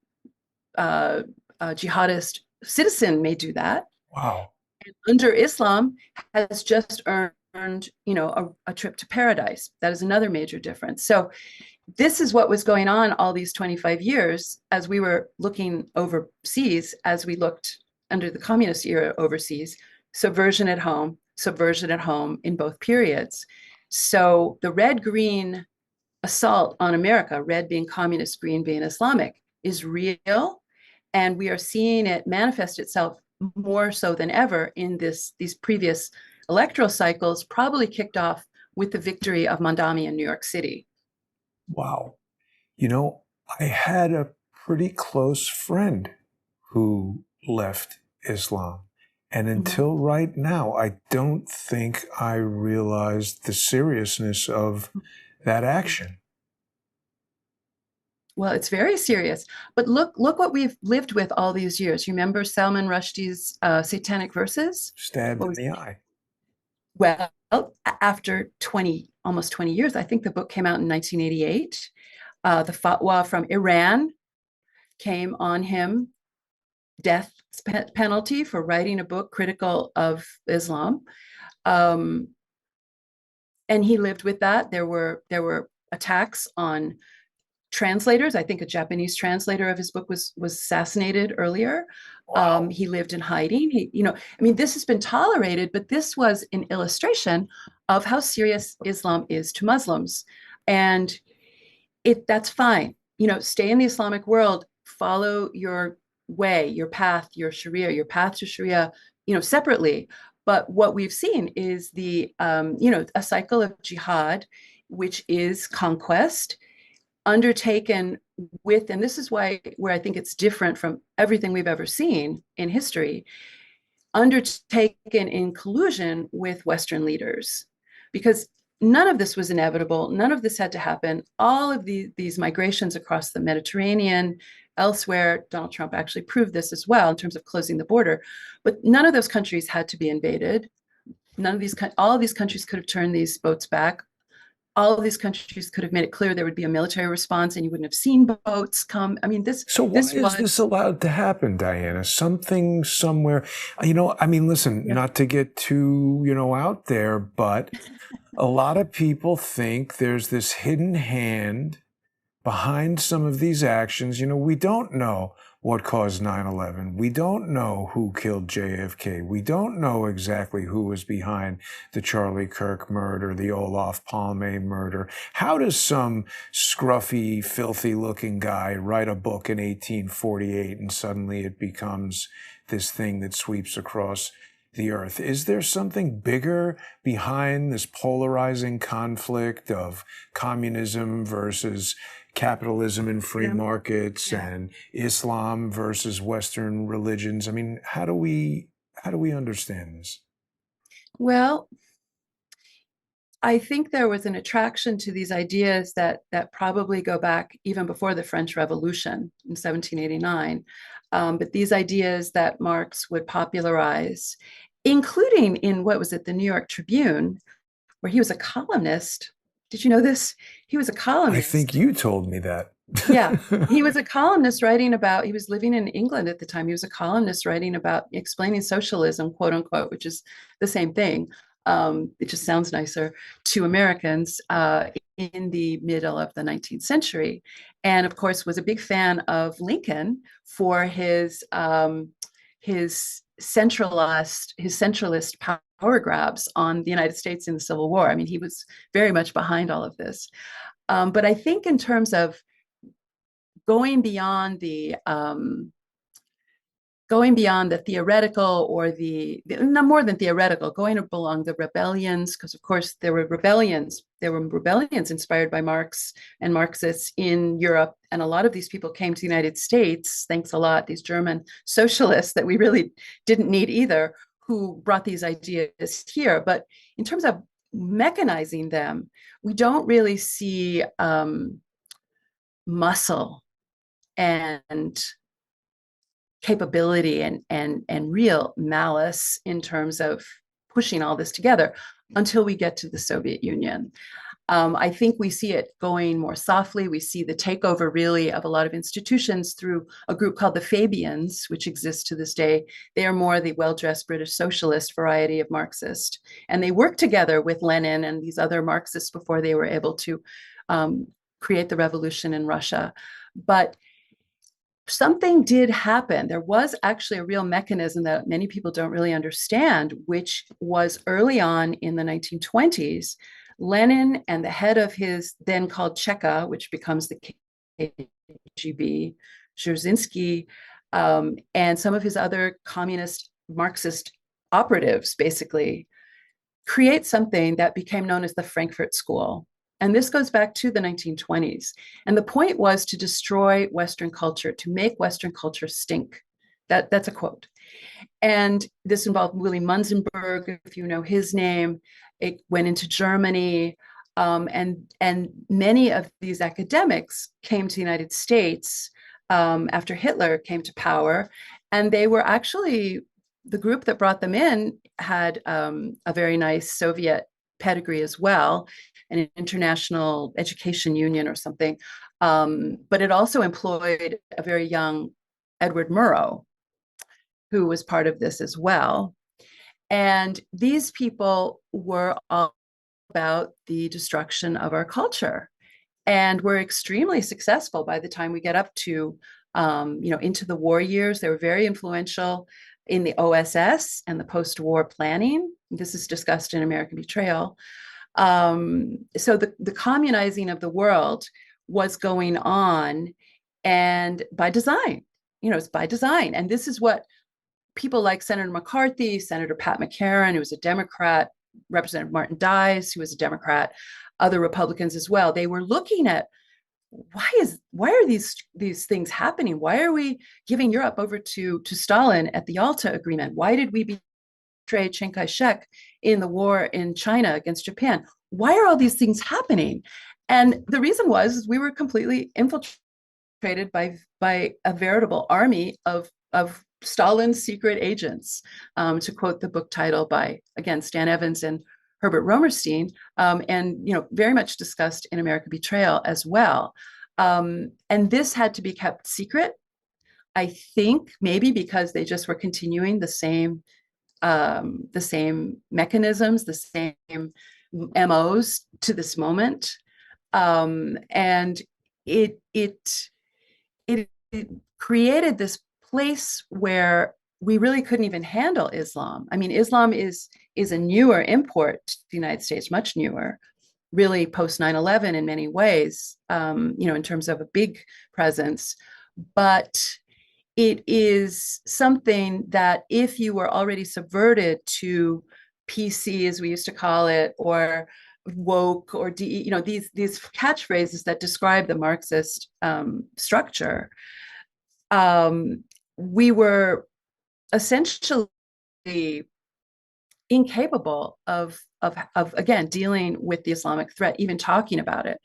citizen may do that. Wow. And under Islam has just earned, a trip to paradise. That is another major difference. So this is what was going on all these 25 years as we were looking overseas, as we looked under the communist era overseas, subversion at home in both periods. So the red-green assault on America, red being communist, green being Islamic, is real. And we are seeing it manifest itself more so than ever in these previous electoral cycles, probably kicked off with the victory of Mandami in New York City. Wow. You know, I had a pretty close friend who left Islam. And Mhm. until right now, I don't think I realized the seriousness of that action. Well, it's very serious. But look what we've lived with all these years. You remember Salman Rushdie's Satanic Verses? Stabbed What in was the eye. Well, after 20, almost 20 years, I think the book came out in 1988. The fatwa from Iran came on him, death penalty for writing a book critical of Islam. Um, and he lived with that. There were attacks on translators. I think a Japanese translator of his book was assassinated earlier. Wow. He lived in hiding. I mean, this has been tolerated, but this was an illustration of how serious Islam is to Muslims, and that's fine. Stay in the Islamic world, follow your way, your path, your Sharia, your path to Sharia, separately. But what we've seen is a cycle of jihad, which is conquest undertaken with, and this is where I think it's different from everything we've ever seen in history, undertaken in collusion with Western leaders. Because none of this was inevitable. None of this had to happen. All of these migrations across the Mediterranean, elsewhere, Donald Trump actually proved this as well in terms of closing the border. But none of those countries had to be invaded. All of these countries could have turned these boats back. All of these countries could have made it clear there would be a military response and you wouldn't have seen boats come. I mean, this So why this is this was allowed to happen, Diana? Something somewhere, I mean, listen, yeah. not to get too, out there, but a lot of people think there's this hidden hand behind some of these actions. We don't know what caused 9/11. We don't know who killed JFK. We don't know exactly who was behind the Charlie Kirk murder, the Olaf Palme murder. How does some scruffy, filthy looking guy write a book in 1848 and suddenly it becomes this thing that sweeps across the earth? Is there something bigger behind this polarizing conflict of communism versus capitalism and free Yeah. markets Yeah. and Islam versus Western religions? I mean, how do we understand this? Well, I think there was an attraction to these ideas that probably go back even before the French Revolution in 1789. But these ideas that Marx would popularize, including in what was it, the New York Tribune, where he was a columnist. Did you know this? He was a I think columnist. you told me that. Yeah, he was a columnist writing about, he was living in England at the time. He was a columnist writing about explaining socialism, quote unquote, which is the same thing. It just sounds nicer to Americans in the middle of the 19th century. And of course, was a big fan of Lincoln for his centralist power grabs on the United States in the Civil War. I mean, he was very much behind all of this. But I think in terms of going beyond the theoretical or no more than theoretical, going along the rebellions, because of course there were rebellions inspired by Marx and Marxists in Europe, and a lot of these people came to the United States, thanks a lot, these German socialists that we really didn't need either, who brought these ideas here. But in terms of mechanizing them, we don't really see muscle and capability and real malice in terms of pushing all this together until we get to the Soviet Union. I think we see it going more softly. We see the takeover really of a lot of institutions through a group called the Fabians, which exists to this day. They are more the well-dressed British socialist variety of Marxist. And they worked together with Lenin and these other Marxists before they were able to create the revolution in Russia. But something did happen. There was actually a real mechanism that many people don't really understand, which was early on in the 1920s. Lenin and the head of his then called Cheka, which becomes the KGB, Dzerzhinsky, and some of his other communist Marxist operatives basically create something that became known as the Frankfurt School. And this goes back to the 1920s. And the point was to destroy Western culture, to make Western culture stink. That's a quote. And this involved Willy Munzenberg, if you know his name. It went into Germany. And many of these academics came to the United States after Hitler came to power. And they were actually, the group that brought them in had a very nice Soviet pedigree as well, an international education union or something. But it also employed a very young Edward Murrow, who was part of this as well. And these people were all about the destruction of our culture. And were extremely successful by the time we get up to, into the war years. They were very influential in the OSS and the post-war planning. This is discussed in American Betrayal. So the communizing of the world was going on, and by design, it's by design. And this is what people like Senator McCarthy, Senator Pat McCarran, who was a Democrat, Representative Martin Dies, who was a Democrat, other Republicans as well. They were looking at why are these things happening? Why are we giving Europe over to Stalin at the Yalta Agreement? Why did we betray Chiang Kai-shek in the war in China against Japan? Why are all these things happening? And the reason was we were completely infiltrated by a veritable army of Stalin's secret agents, to quote the book title by, again, Stan Evans and Herbert Romerstein, and very much discussed in American Betrayal as well. And this had to be kept secret, I think, maybe because they just were continuing the same mechanisms, the same MOs to this moment, and it created this place where we really couldn't even handle Islam. I mean, Islam is a newer import to the United States, much newer, really post 9/11 in many ways, in terms of a big presence. But it is something that if you were already subverted to PC, as we used to call it, or woke, or these catchphrases that describe the Marxist structure, we were essentially incapable of again dealing with the Islamic threat, even talking about it.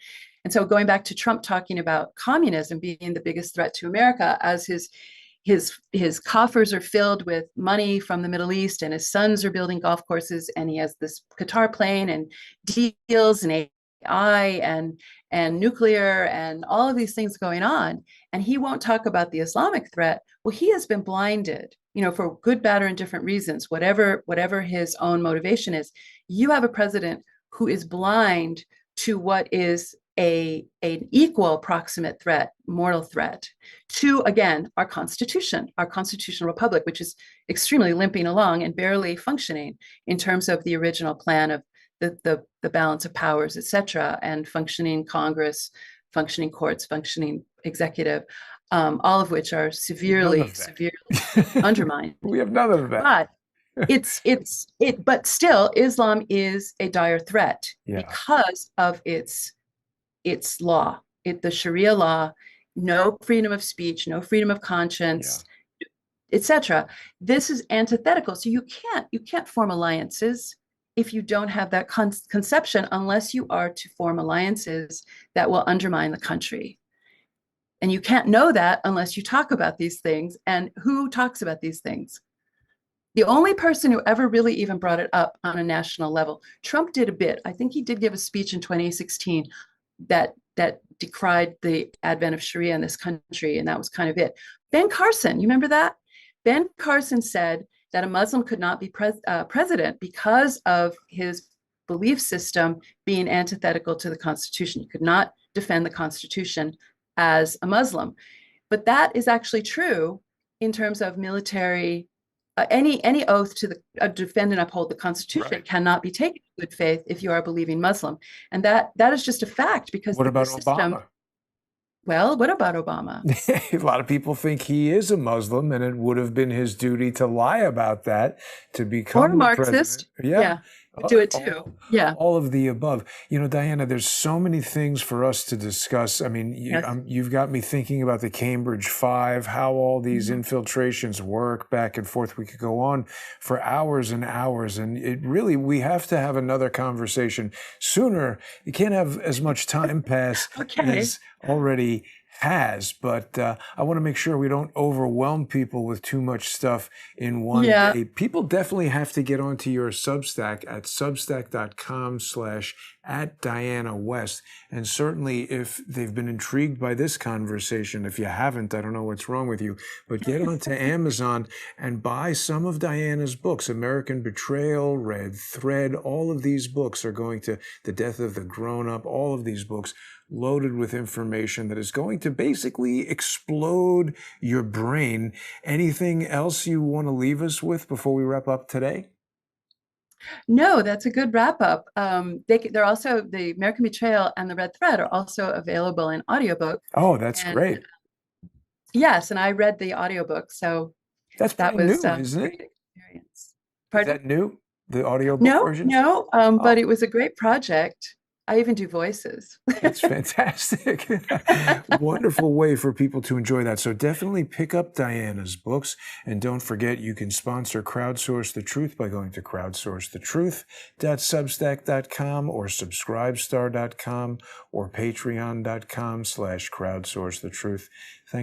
And so going back to Trump talking about communism being the biggest threat to America, as his coffers are filled with money from the Middle East, and his sons are building golf courses, and he has this Qatar plane and deals and AI and nuclear and all of these things going on, and he won't talk about the Islamic threat. Well, he has been blinded, for good, bad, or indifferent reasons, whatever his own motivation is. You have a president who is blind to what is an equal proximate threat, mortal threat, to, again, our constitutional republic, which is extremely limping along and barely functioning in terms of the original plan of the balance of powers, et cetera, and functioning Congress, functioning courts, functioning executive, all of which are severely undermined. We have none of that. But but still, Islam is a dire threat because of its law, the Sharia law, no freedom of speech, no freedom of conscience, etc. This is antithetical. So you can't form alliances if you don't have that conception, unless you are to form alliances that will undermine the country. And you can't know that unless you talk about these things. And who talks about these things? The only person who ever really even brought it up on a national level, Trump did a bit. I think he did give a speech in 2016 that decried the advent of Sharia in this country, and that was kind of it. Ben Carson, you remember that? Ben Carson said that a Muslim could not be president because of his belief system being antithetical to the Constitution. He could not defend the Constitution as a Muslim. But that is actually true in terms of military. Any oath to defend and uphold the Constitution cannot be taken in good faith if you are a believing Muslim. And that is just a fact, because what about Obama? Well, what about Obama? A lot of people think he is a Muslim, and it would have been his duty to lie about that to become or a Marxist. president. Yeah. do it too. all, Yeah. all of the above. You know, Diana, there's so many things for us to discuss. I mean, Yes. you've got me thinking about the Cambridge Five, how all these Mhm. infiltrations work back and forth. We could go on for hours and hours, and it really, we have to have another conversation sooner. You can't have as much time pass Okay. as already has, but I want to make sure we don't overwhelm people with too much stuff in one Yeah. day. People definitely have to get onto your Substack at substack.com/at Diana West. And certainly if they've been intrigued by this conversation, if you haven't, I don't know what's wrong with you, but get onto Amazon and buy some of Diana's books. American Betrayal, Red Thread, all of these books are going to The Death of the Grown Up, all of these books loaded with information that is going to basically explode your brain. Anything else you want to leave us with before we wrap up today? No, that's a good wrap up. They're also the American Betrayal and the Red Thread are also available in audiobook. Oh, that's And great. yes, and I read the audiobook, so That's that brand was new, a isn't it? great experience. Is Pardon? that new? The audiobook No, version? no, but Oh, it was a great project. I even do voices. that's fantastic. Wonderful way for people to enjoy that. So definitely pick up Diana's books. And don't forget, you can sponsor Crowdsource the Truth by going to crowdsourcethetruth.substack.com or subscribestar.com or patreon.com/crowdsourcethetruth. Thanks for